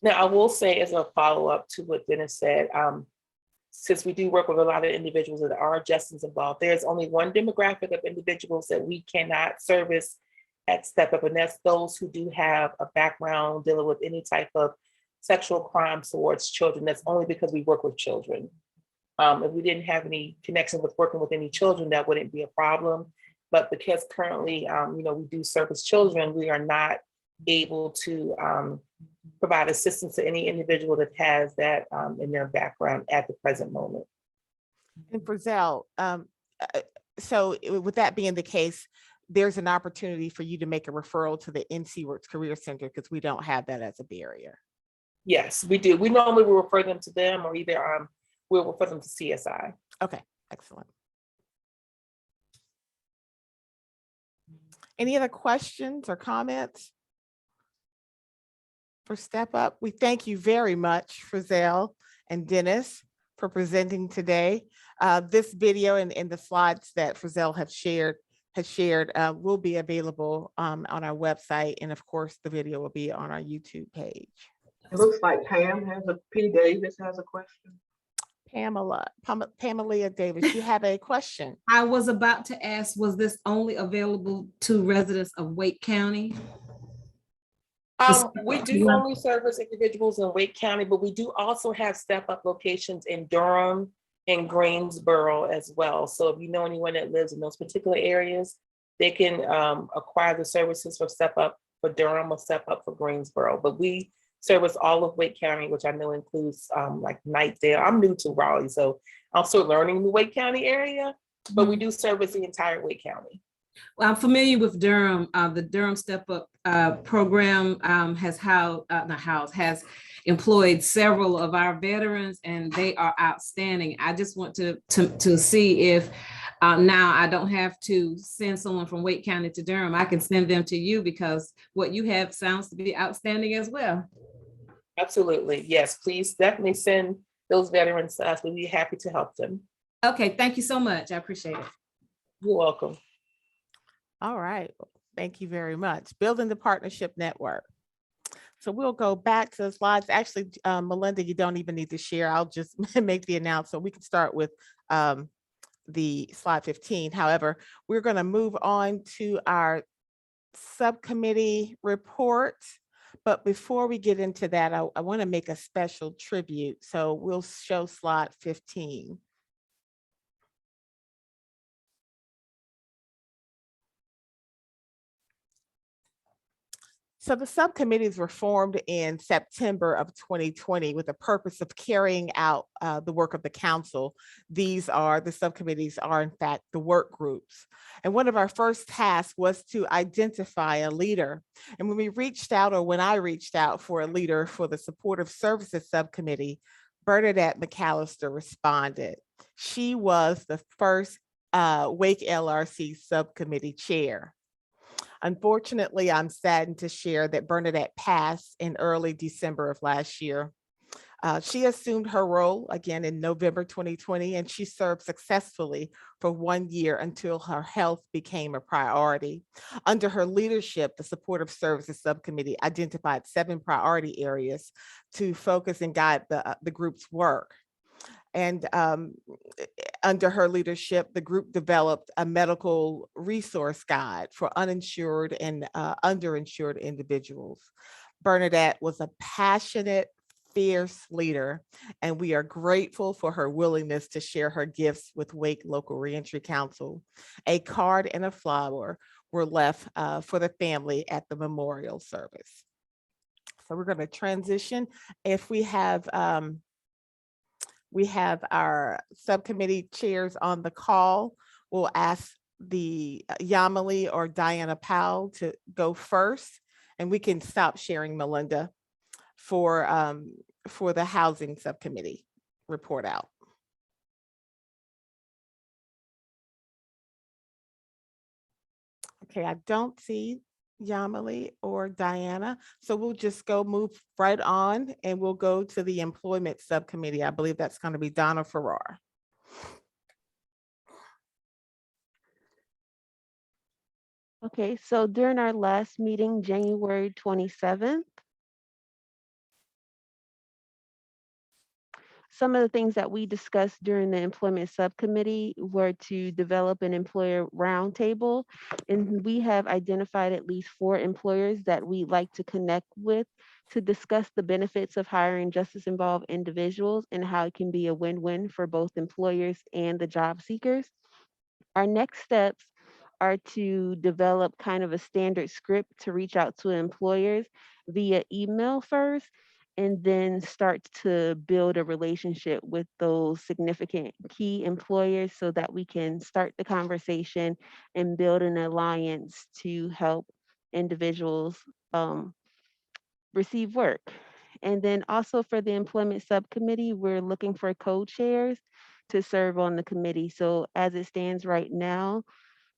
Now, I will say as a follow-up to what Dennis said, since we do work with a lot of individuals that are adjustants involved, there's only one demographic of individuals that we cannot service at Step Up, and that's those who do have a background dealing with any type of sexual crimes towards children. That's only because we work with children. If we didn't have any connection with working with any children, that wouldn't be a problem. But because currently, we do service children, we are not able to provide assistance to any individual that has that in their background at the present moment. And Frizzell, so with that being the case, there's an opportunity for you to make a referral to the NC Works Career Center because we don't have that as a barrier. Yes, we do. We normally will refer them to them, or either we'll refer them to CSI. Okay, excellent. Any other questions or comments for Step Up? We thank you very much, Frizzell and Dennis, for presenting today. This video and the slides that Frizzell has shared will be available on our website. And of course, the video will be on our YouTube page. It looks like Pam has P. Davis has a question. Pamela Davis, you have a question. I was about to ask, was this only available to residents of Wake County? We do only service individuals in Wake County, but we do also have Step Up locations in Durham and Greensboro as well. So if you know anyone that lives in those particular areas, they can acquire the services for Step Up for Durham or Step Up for Greensboro. But we service all of Wake County, which I know includes like Knightdale. I'm new to Raleigh, so I'm still learning the Wake County area, but we do service the entire Wake County. Well, I'm familiar with Durham. The Durham Step Up program has employed several of our veterans, and they are outstanding. I just want to see if now I don't have to send someone from Wake County to Durham. I can send them to you because what you have sounds to be outstanding as well. Absolutely. Yes, please definitely send those veterans to us. We'd be happy to help them. Okay, thank you so much. I appreciate it. You're welcome. All right, thank you very much. Building the partnership network. So we'll go back to the slides. Actually, Melinda, you don't even need to share. I'll just make the announcement. We can start with the slide 15. However, we're going to move on to our subcommittee report. But before we get into that, I want to make a special tribute. So we'll show slide 15. So the subcommittees were formed in September of 2020 with the purpose of carrying out the work of the council. The subcommittees are in fact the work groups. And one of our first tasks was to identify a leader. And when I reached out for a leader for the Supportive Services Subcommittee, Bernadette McAllister responded. She was the first Wake LRC subcommittee chair. Unfortunately, I'm saddened to share that Bernadette passed in early December of last year. She assumed her role again in November 2020, and she served successfully for 1 year until her health became a priority. Under her leadership, the Supportive Services Subcommittee identified 7 priority areas to focus and guide the group's work. And under her leadership, the group developed a medical resource guide for uninsured and underinsured individuals. Bernadette was a passionate, fierce leader, and we are grateful for her willingness to share her gifts with Wake Local Reentry Council. A card and a flower were left for the family at the memorial service. So we're going to transition. If we have our subcommittee chairs on the call, we'll ask the Yamali or Diana Powell to go first, and we can stop sharing Melinda for the housing subcommittee report out. Okay, I don't see Yamali or Diana, so we'll just move right on, and we'll go to the employment subcommittee. I believe that's going to be Donna Farrar. Okay, so during our last meeting, January 27th, some of the things that we discussed during the employment subcommittee were to develop an employer roundtable. And we have identified at least 4 employers that we'd like to connect with to discuss the benefits of hiring justice involved individuals and how it can be a win-win for both employers and the job seekers. Our next steps are to develop kind of a standard script to reach out to employers via email first, and then start to build a relationship with those significant key employers so that we can start the conversation and build an alliance to help individuals receive work. And then also for the employment subcommittee, we're looking for co-chairs to serve on the committee. So as it stands right now,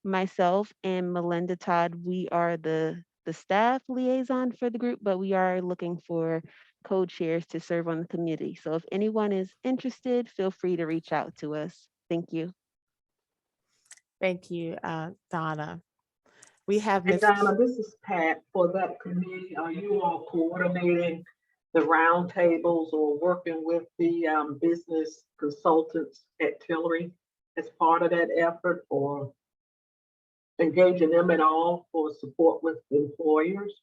myself and Melinda Todd, we are the staff liaison for the group, but we are looking for co-chairs to serve on the committee. So if anyone is interested, feel free to reach out to us. Thank you. Thank you, Donna. We have And Ms. Donna, this is Pat. For that committee, are you all coordinating the roundtables or working with the business consultants at Tillery as part of that effort, or engaging them at all for support with employers?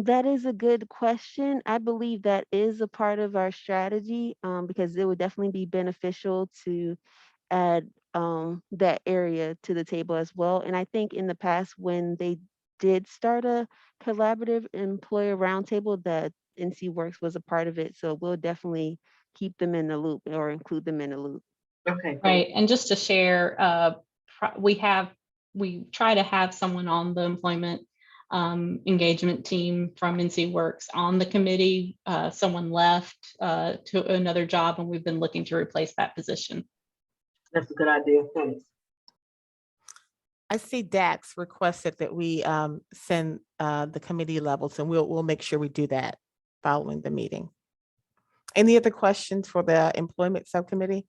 That is a good question. I believe that is a part of our strategy because it would definitely be beneficial to add that area to the table as well. And I think in the past, when they did start a collaborative employer roundtable, that NC Works was a part of it. So we'll definitely keep them in the loop or include them in the loop. Okay. Right, and just to share, we try to have someone on the employment engagement team from NC Works on the committee. Someone left to another job, and we've been looking to replace that position. That's a good idea. Thanks. I see Dax requested that we send the committee levels, and we'll make sure we do that following the meeting. Any other questions for the employment subcommittee?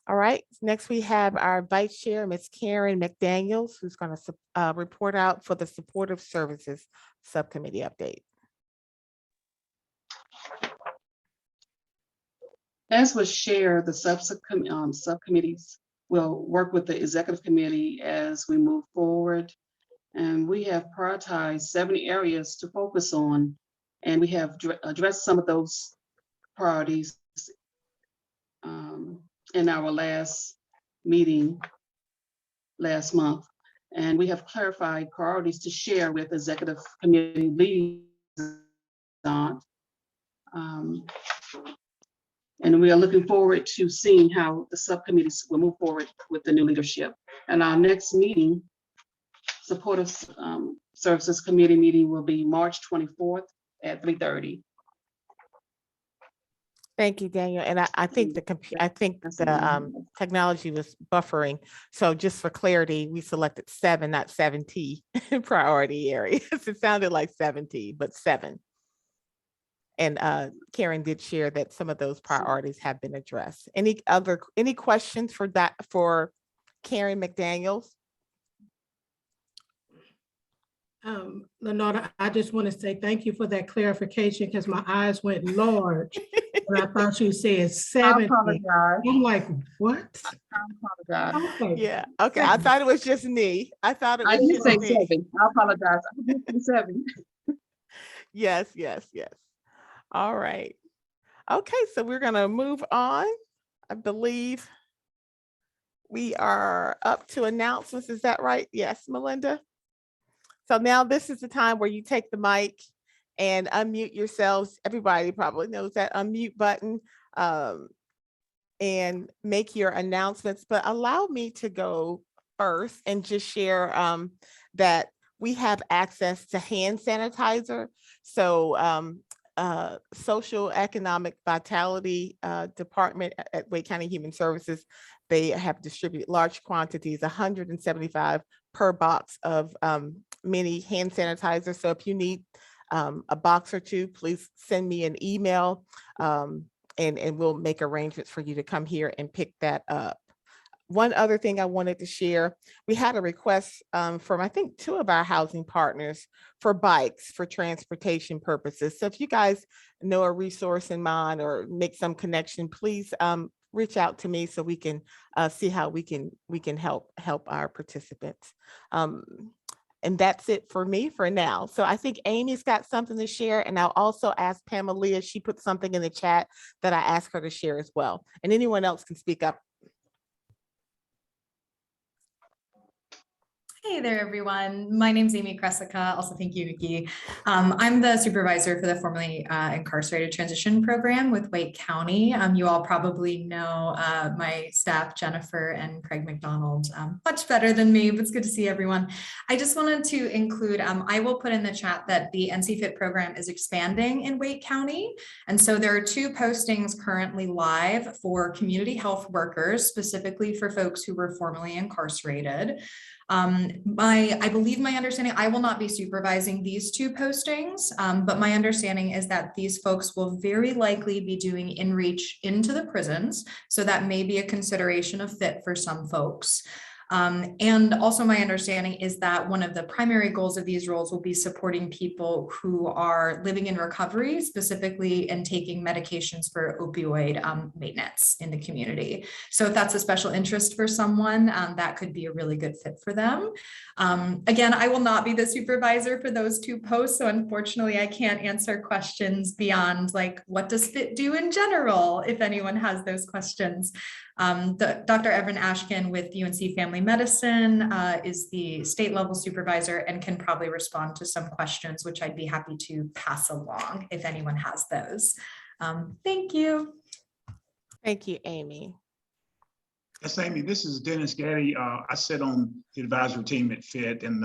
All right, next we have our vice chair, Ms. Karen McDaniels, who's going to report out for the supportive services subcommittee update. As was shared, the subcommittees will work with the executive committee as we move forward. And we have prioritized 70 areas to focus on, and we have addressed some of those priorities in our last meeting last month. And we have clarified priorities to share with executive committee liaison. And we are looking forward to seeing how the subcommittees will move forward with the new leadership. And our next meeting, Supportive Services Committee meeting, will be March 24th at 3:30. Thank you, Daniel. And I think the technology was buffering. So just for clarity, we selected 7, not 70 priority areas. It sounded like 70, but 7. And Karen did share that some of those priorities have been addressed. Any questions for Karen McDaniels? Lenora, I just want to say thank you for that clarification because my eyes went large when I thought you said I 70. apologize. I'm like, what? I apologize. Okay. Yeah. Okay. I thought it was just me. I thought it I was did just say me. 7. I apologize. I did say 7. Yes, yes, yes. All right. Okay, so we're gonna move on. I believe we are up to announcements. Is that right? Yes, Melinda? So now this is the time where you take the mic and unmute yourselves. Everybody probably knows that unmute button, and make your announcements, but allow me to go first and just share that we have access to hand sanitizer. So Social Economic Vitality Department at Wake County Human Services, they have distributed large quantities, 175 per box of mini hand sanitizer. So if you need a box or two, please send me an email, and we'll make arrangements for you to come here and pick that up. One other thing I wanted to share, we had a request from, I think, 2 of our housing partners for bikes for transportation purposes. So if you guys know a resource in mind or make some connection, please reach out to me so we can see how we can help our participants. And that's it for me for now. So I think Amy's got something to share, and I'll also ask Pamela. She put something in the chat that I asked her to share as well. And anyone else can speak up. Hey there, everyone. My name is Amy Kresica. Also, thank you, Nikki. I'm the supervisor for the formerly incarcerated transition program with Wake County. You all probably know my staff, Jennifer and Craig McDonald, much better than me, but it's good to see everyone. I just wanted to include, I will put in the chat that the NC Fit program is expanding in Wake County. And so there are 2 postings currently live for community health workers, specifically for folks who were formerly incarcerated. I believe my understanding, I will not be supervising these 2 postings, but my understanding is that these folks will very likely be doing in-reach into the prisons. So that may be a consideration of fit for some folks. And also my understanding is that one of the primary goals of these roles will be supporting people who are living in recovery, specifically and taking medications for opioid maintenance in the community. So if that's a special interest for someone, that could be a really good fit for them. Again, I will not be the supervisor for those 2 posts. So unfortunately, I can't answer questions beyond like, what does fit do in general, if anyone has those questions. Dr. Evan Ashkin with UNC Family Medicine is the state level supervisor and can probably respond to some questions, which I'd be happy to pass along if anyone has those. Thank you. Thank you, Amy. Yes, Amy, this is Dennis Gaddy. I sit on the advisory team at FIT and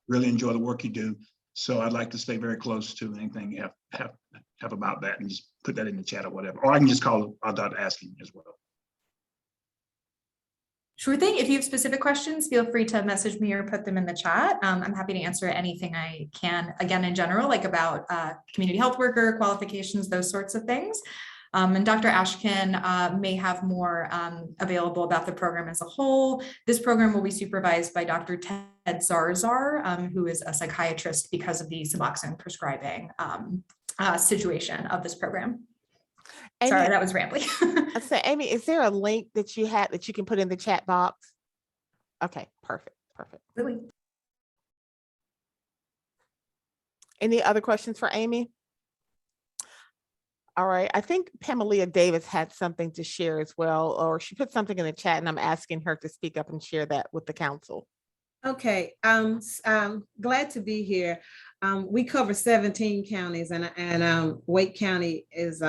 really enjoy the work you do. So I'd like to stay very close to anything you have about that and just put that in the chat or whatever. Or I can just call Dr. Asking as well. Sure thing. If you have specific questions, feel free to message me or put them in the chat. I'm happy to answer anything I can, again, in general, like about community health worker qualifications, those sorts of things. And Dr. Ashkin may have more available about the program as a whole. This program will be supervised by Dr. Ted Zarzar, who is a psychiatrist because of the Suboxone prescribing situation of this program. Amy, sorry, that was rambling. I said, Amy, is there a link that you had that you can put in the chat box? Okay, perfect, perfect. Really? Any other questions for Amy? All right, I think Pamela Davis had something to share as well, or she put something in the chat and I'm asking her to speak up and share that with the council. Okay, I'm glad to be here. We cover 17 counties and Wake County is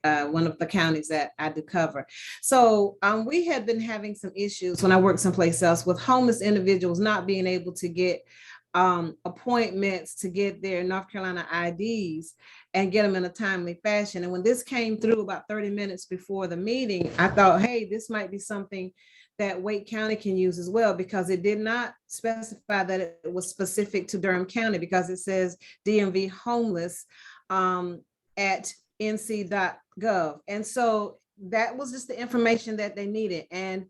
one of the counties that I do cover. So we had been having some issues when I worked someplace else with homeless individuals not being able to get appointments to get their North Carolina IDs and get them in a timely fashion. And when this came through about 30 minutes before the meeting, I thought, hey, this might be something that Wake County can use as well, because it did not specify that it was specific to Durham County, because it says DMV homeless at nc.gov. And so that was just the information that they needed. And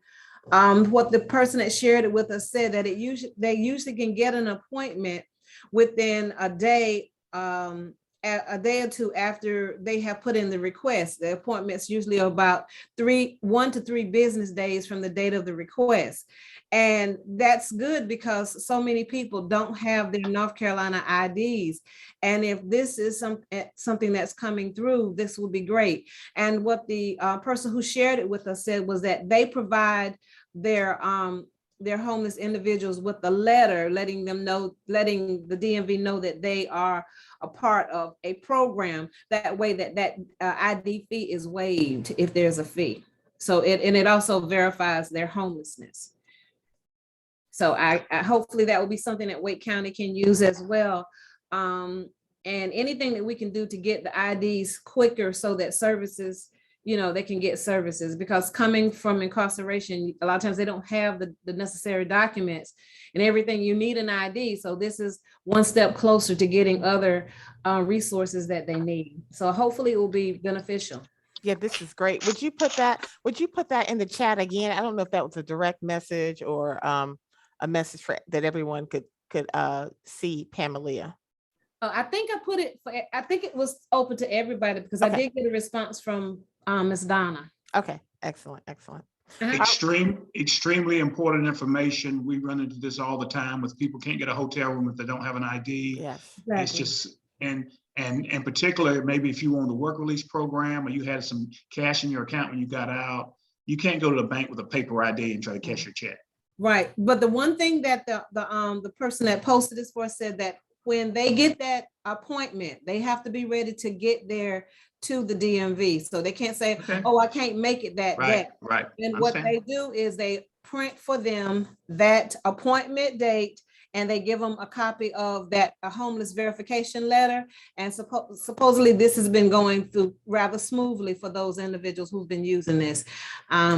what the person that shared it with us said that they usually can get an appointment within a day, a day or two after they have put in the request. The appointment's usually about 1 to 3 business days from the date of the request. And that's good because so many people don't have their North Carolina IDs. And if this is something that's coming through, this will be great. And what the person who shared it with us said was that they provide their homeless individuals with a letter letting the DMV know that they are a part of a program. That way that ID fee is waived if there's a fee. So it also verifies their homelessness. So I hopefully that will be something that Wake County can use as well. And anything that we can do to get the IDs quicker so that services, they can get services, because coming from incarceration, a lot of times they don't have the necessary documents and everything. You need an ID. So this is one step closer to getting other resources that they need. So hopefully it will be beneficial. Yeah, this is great. Would you put that in the chat again? I don't know if that was a direct message or a message that everyone could see, Pamela. I think I think it was open to everybody because I did get a response from Ms. Donna. Okay, excellent. Extremely important information. We run into this all the time with people can't get a hotel room if they don't have an ID. Yes, exactly. It's just, and particularly maybe if you were on the work release program or you had some cash in your account when you got out, you can't go to the bank with a paper ID and try to cash your check. Right, but the one thing that the person that posted this for said that when they get that appointment, they have to be ready to get there to the DMV. So they can't say, oh, I can't make it that day. Right. And what they do is they print for them that appointment date, and they give them a copy of that homeless verification letter. And supposedly this has been going through rather smoothly for those individuals who've been using this.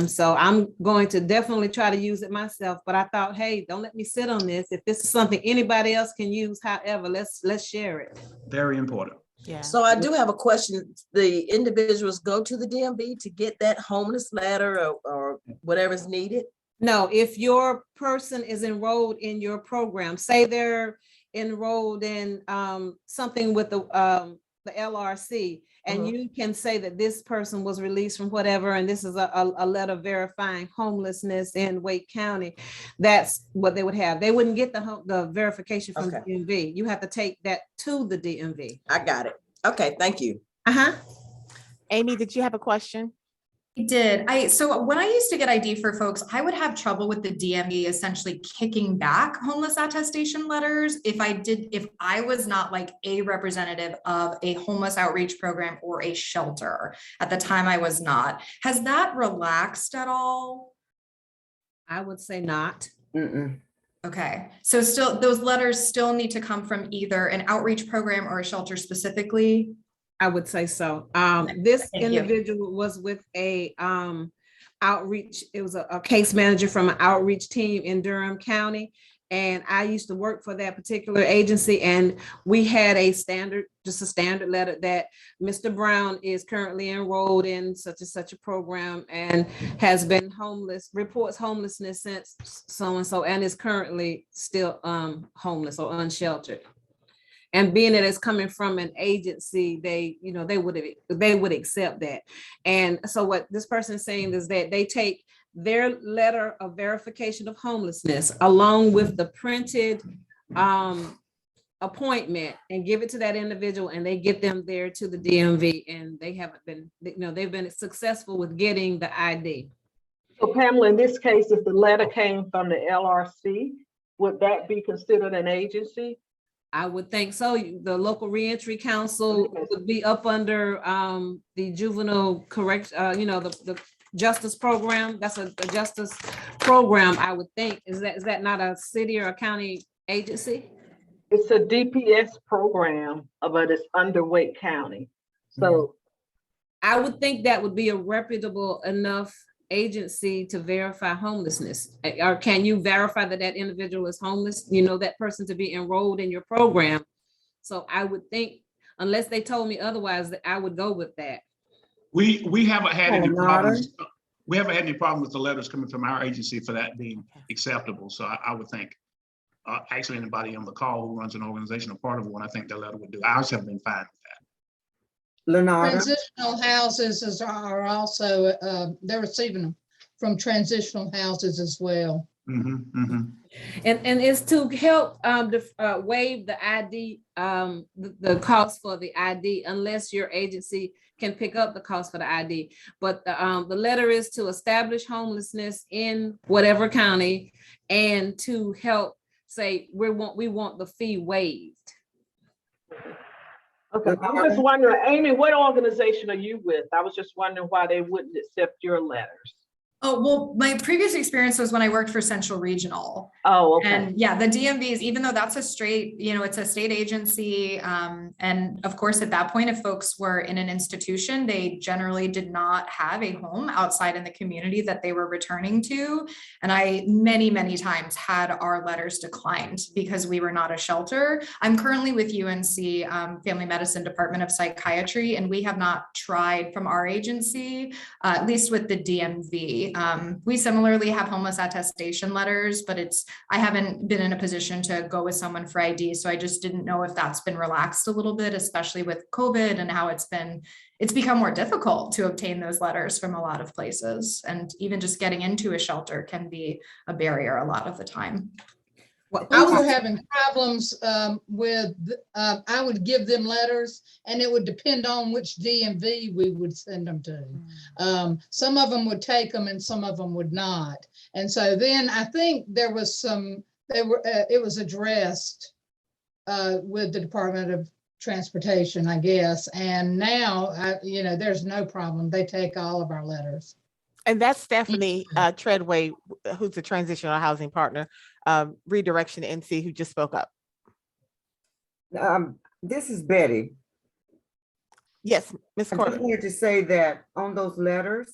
So I'm going to definitely try to use it myself, but I thought, hey, don't let me sit on this. If this is something anybody else can use, however, let's share it. Very important. Yeah. So I do have a question. The individuals go to the DMV to get that homeless letter or whatever's needed? No, if your person is enrolled in your program, say they're enrolled in something with the LRC, and you can say that this person was released from whatever, and this is a letter verifying homelessness in Wake County, that's what they would have. They wouldn't get the verification from the DMV. You have to take that to the DMV. I got it. Okay, thank you. Amy, did you have a question? I did. So when I used to get ID for folks, I would have trouble with the DMV essentially kicking back homeless attestation letters if I was not like a representative of a homeless outreach program or a shelter. At the time, I was not. Has that relaxed at all? I would say not. Okay, so still those letters still need to come from either an outreach program or a shelter specifically? I would say so. This individual was with a outreach. It was a case manager from an outreach team in Durham County. And I used to work for that particular agency, and we had just a standard letter that Mr. Brown is currently enrolled in such and such a program and has been homeless, reports homelessness since so-and-so, and is currently still homeless or unsheltered. And being that it's coming from an agency, they would accept that. And so what this person is saying is that they take their letter of verification of homelessness along with the printed appointment and give it to that individual, and they get them there to the DMV, and they haven't been, they've been successful with getting the ID. So Pamela, in this case, if the letter came from the LRC, would that be considered an agency? I would think so. The local reentry council would be up under the juvenile the justice program. That's a justice program, I would think. Is that not a city or a county agency? It's a DPS program, but it's under Wake County. So I would think that would be a reputable enough agency to verify homelessness. Or can you verify that that individual is homeless? That person to be enrolled in your program. So I would think, unless they told me otherwise, that I would go with that. We haven't had any problems. We haven't had any problem with the letters coming from our agency for that being acceptable. So I would think. actually anybody on the call who runs an organization or part of one, I think the letter would do. Ours have been fine with that. Lenata, Transitional houses are also, they're receiving them from transitional houses as well. And it's to help waive the ID, the cost for the ID, unless your agency can pick up the cost for the ID. But the letter is to establish homelessness in whatever county and to help say we want the fee waived. Okay, I'm just wondering, Amy, what organization are you with? I was just wondering why they wouldn't accept your letters. Oh, well, my previous experience was when I worked for Central Regional. Oh, okay. And yeah, the DMVs, even though that's a straight, it's a state agency. And of course, at that point, if folks were in an institution, they generally did not have a home outside in the community that they were returning to. And I many, many times had our letters declined because we were not a shelter. I'm currently with UNC Family Medicine Department of Psychiatry, and we have not tried from our agency, at least with the DMV. We similarly have homeless attestation letters, but I haven't been in a position to go with someone for ID. So I just didn't know if that's been relaxed a little bit, especially with COVID and how it's become more difficult to obtain those letters from a lot of places. And even just getting into a shelter can be a barrier a lot of the time. Well, we were having problems with, I would give them letters and it would depend on which DMV we would send them to. Some of them would take them and some of them would not. And so then I think there was it was addressed with the Department of Transportation, I guess. And now, there's no problem. They take all of our letters. And that's Stephanie Treadway, who's the transitional housing partner, Redirection NC, who just spoke up. This is Betty. Yes, Ms. I Corbett. just wanted to say that on those letters,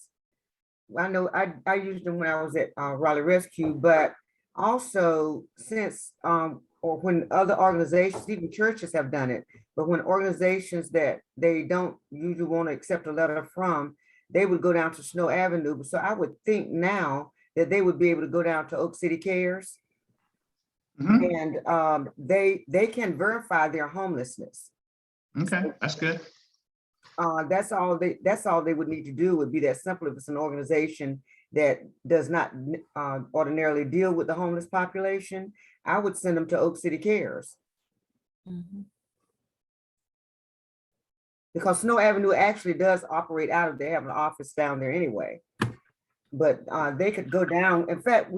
I know I used them when I was at Raleigh Rescue, but also since or when other organizations, even churches have done it, but when organizations that they don't usually want to accept a letter from, they would go down to Snow Avenue. So I would think now that they would be able to go down to Oak City Cares. And they can verify their homelessness. Okay, that's good. That's all they would need to do, would be that simple. If it's an organization that does not ordinarily deal with the homeless population, I would send them to Oak City Cares. Because Snow Avenue actually does operate out of, they have an office down there anyway. But they could go down. In fact,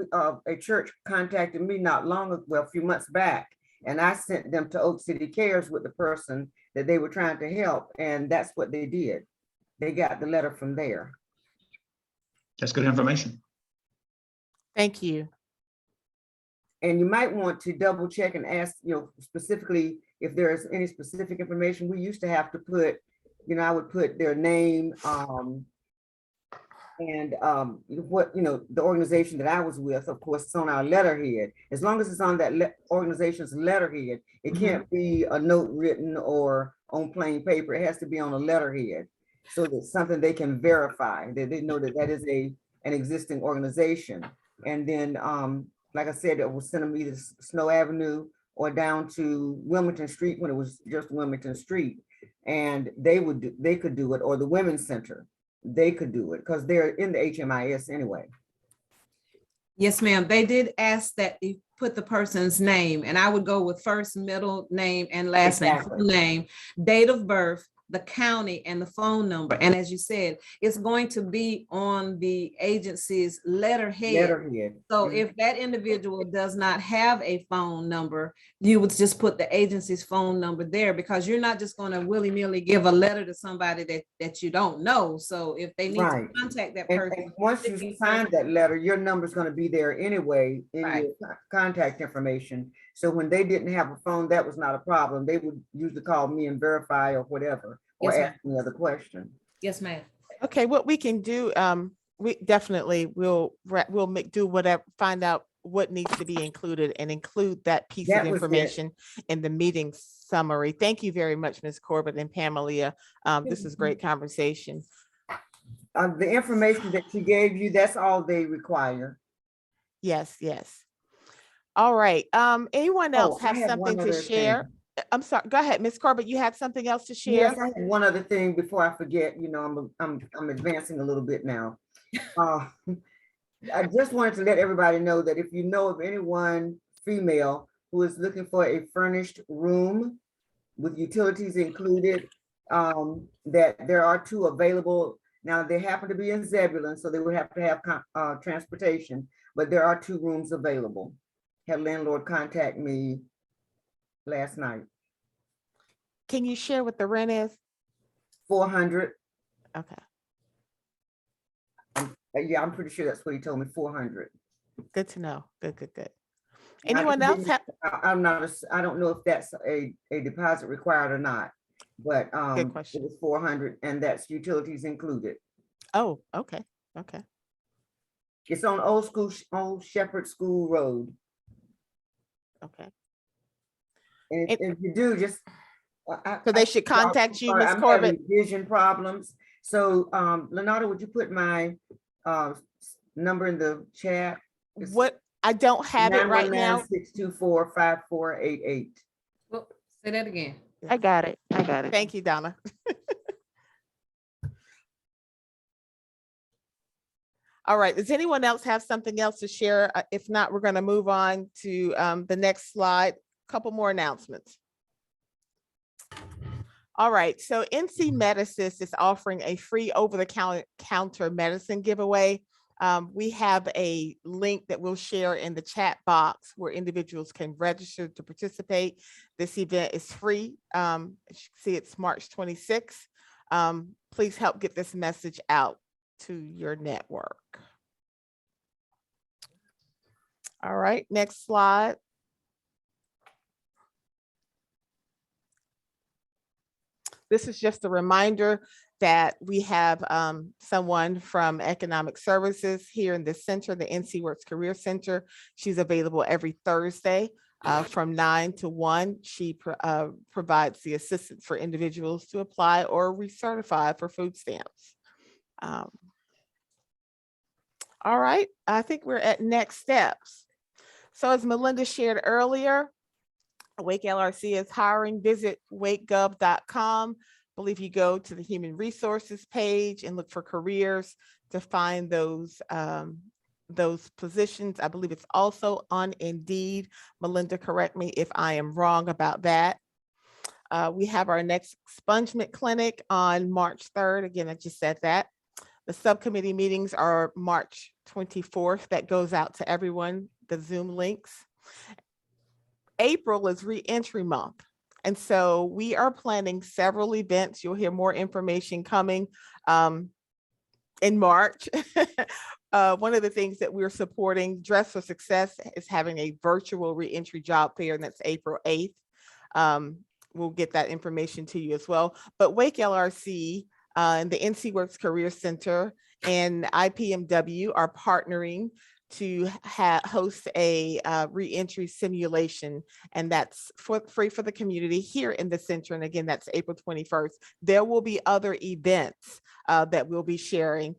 a church contacted me not long ago, well, a few months back, and I sent them to Oak City Cares with the person that they were trying to help, and that's what they did. They got the letter from there. That's good information. Thank you. And you might want to double check and ask, specifically if there's any specific information. We used to have to put, I would put their name, and what, the organization that I was with, of course, it's on our letterhead. As long as it's on that organization's letterhead, it can't be a note written or on plain paper. It has to be on a letterhead. So that's something they can verify, that they know that is an existing organization. And then, like I said, it will send them either Snow Avenue or down to Wilmington Street when it was just Wilmington Street. And they could do it, or the Women's Center. They could do it because they're in the HMIS anyway. Yes, ma'am. They did ask that you put the person's name, and I would go with first, middle name, and last name, full name, date of birth, the county, and the phone number. And as you said, it's going to be on the agency's letterhead. So if that individual does not have a phone number, you would just put the agency's phone number there, because you're not just going to willy-nilly give a letter to somebody that you don't know. So if they need to contact that person. And once you sign that letter, your number's going to be there anyway in your contact information. So when they didn't have a phone, that was not a problem. They would usually call me and verify or whatever, or ask me other question. Yes, ma'am. Okay, what we can do, we definitely will do whatever, find out what needs to be included and include that piece of information in the meeting summary. Thank you very much, Ms. Corbett and Pamela. This is great conversation. The information that she gave you, that's all they require. Yes, yes. All right. Anyone else Oh, I have have one something to other share? thing. I'm sorry. Go ahead, Ms. Corbett. You have something else to share? Yes, I have one other thing before I forget. You know, I'm advancing a little bit now. I just wanted to let everybody know that if you know of anyone female who is looking for a furnished room with utilities included, that there are 2 available. Now, they happen to be in Zebulon, so they would have to have transportation, but there are 2 rooms available. Had landlord contact me last night. Can you share what the rent is? 400. Okay. Yeah, I'm pretty sure that's what he told me, 400. Good to know. Good, good, good. And Anyone else have? I don't know if that's a deposit required or not, but Good it question. was 400 and that's utilities included. Oh, okay. Okay. It's on Old Shepherd School Road. Okay. And if you do, just So they should contact you, Ms. I'm Corbett. having vision problems. So Lenata, would you put my number in the chat? What? I don't have it right now. 919-624-5488. Well, say that again. I got it. I got it. Thank you, Donna. All right. Does anyone else have something else to share? If not, we're going to move on to the next slide. A couple more announcements. All right. So NC Medicist is offering a free over-the-counter medicine giveaway. We have a link that we'll share in the chat box where individuals can register to participate. This event is free. As you can see, it's March 26th. Please help get this message out to your network. All right, next slide. This is just a reminder that we have someone from Economic Services here in the center, the NC Works Career Center. She's available every Thursday from 9 to 1. She provides the assistance for individuals to apply or recertify for food stamps. All right, I think we're at next steps. So as Melinda shared earlier, Wake LRC is hiring. Visit wakegov.com. I believe you go to the human resources page and look for careers to find those positions. I believe it's also on Indeed. Melinda, correct me if I am wrong about that. We have our next expungement clinic on March 3rd. Again, I just said that. The subcommittee meetings are March 24th. That goes out to everyone, the Zoom links. April is Reentry month. And so we are planning several events. You'll hear more information coming in March. One of the things that we're supporting, Dress for Success, is having a virtual reentry job fair, and that's April 8th. We'll get that information to you as well. But Wake LRC and the NC Works Career Center and IPMW are partnering to host a reentry simulation, and that's free for the community here in the center. And again, that's April 21st. There will be other events that we'll be sharing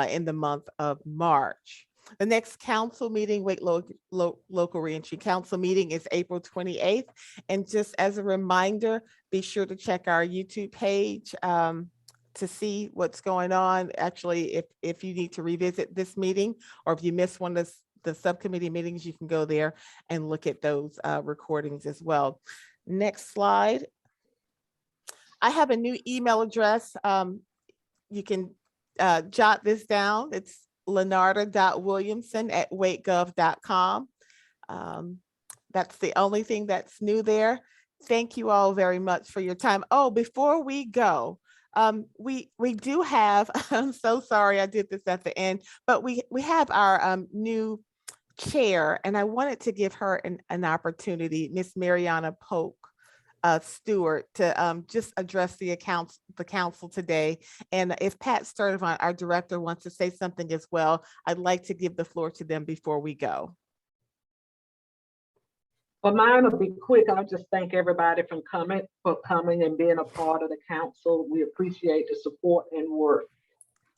in the month of March. The next council meeting, Wake Local Reentry Council meeting, is April 28th. And just as a reminder, be sure to check our YouTube page to see what's going on. Actually, if you need to revisit this meeting, or if you missed one of the subcommittee meetings, you can go there and look at those recordings as well. Next slide. I have a new email address. You can jot this down. It's lenarda.williamson@wakegov.com. That's the only thing that's new there. Thank you all very much for your time. Oh, before we go, we do have, I'm so sorry I did this at the end, but we have our new chair, and I wanted to give her an opportunity, Miss Mariana Polk Stewart, to just address the council today. And if Pat Sturdivant, our director, wants to say something as well, I'd like to give the floor to them before we go. Well, mine will be quick. I'll just thank everybody for coming and being a part of the council. We appreciate the support and work.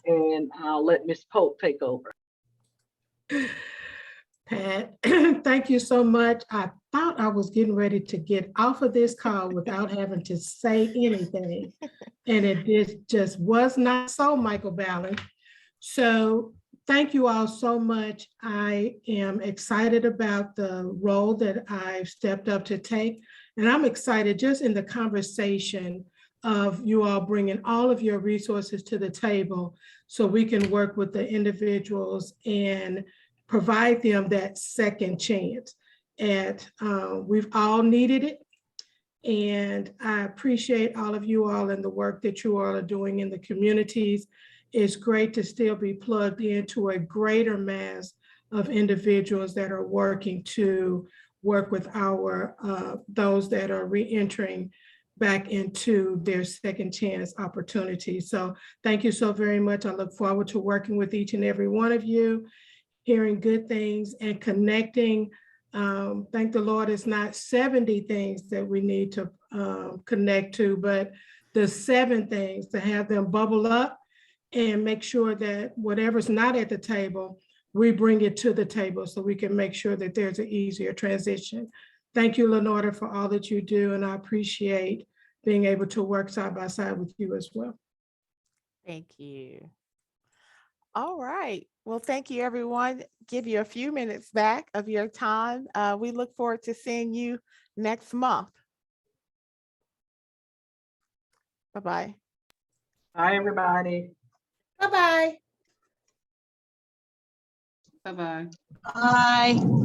And I'll let Ms. Polk take over. Pat, thank thank you so much. I thought I was getting ready to get off of this call without having to say anything. And it just was not so, Michael Ballard. So thank you all so much. I am excited about the role that I've stepped up to take. And I'm excited just in the conversation of you all bringing all of your resources to the table so we can work with the individuals and provide them that second chance. And we've all needed it. And I appreciate all of you all and the work that you all are doing in the communities. It's great to still be plugged into a greater mass of individuals that are working to work with our those that are reentering back into their second chance opportunities. So thank you so very much. I look forward to working with each and every one of you, hearing good things and connecting. Thank the Lord, it's not 70 things that we need to connect to, but the 7 things to have them bubble up and make sure that whatever's not at the table, we bring it to the table so we can make sure that there's an easier transition. Thank you, Lenora, for all that you do, and I appreciate being able to work side by side with you as well. Thank you. All right. Well, thank you, everyone. Give you a few minutes back of your time. We look forward to seeing you next month. Bye-bye. Bye, everybody. Bye-bye. Bye-bye. Bye.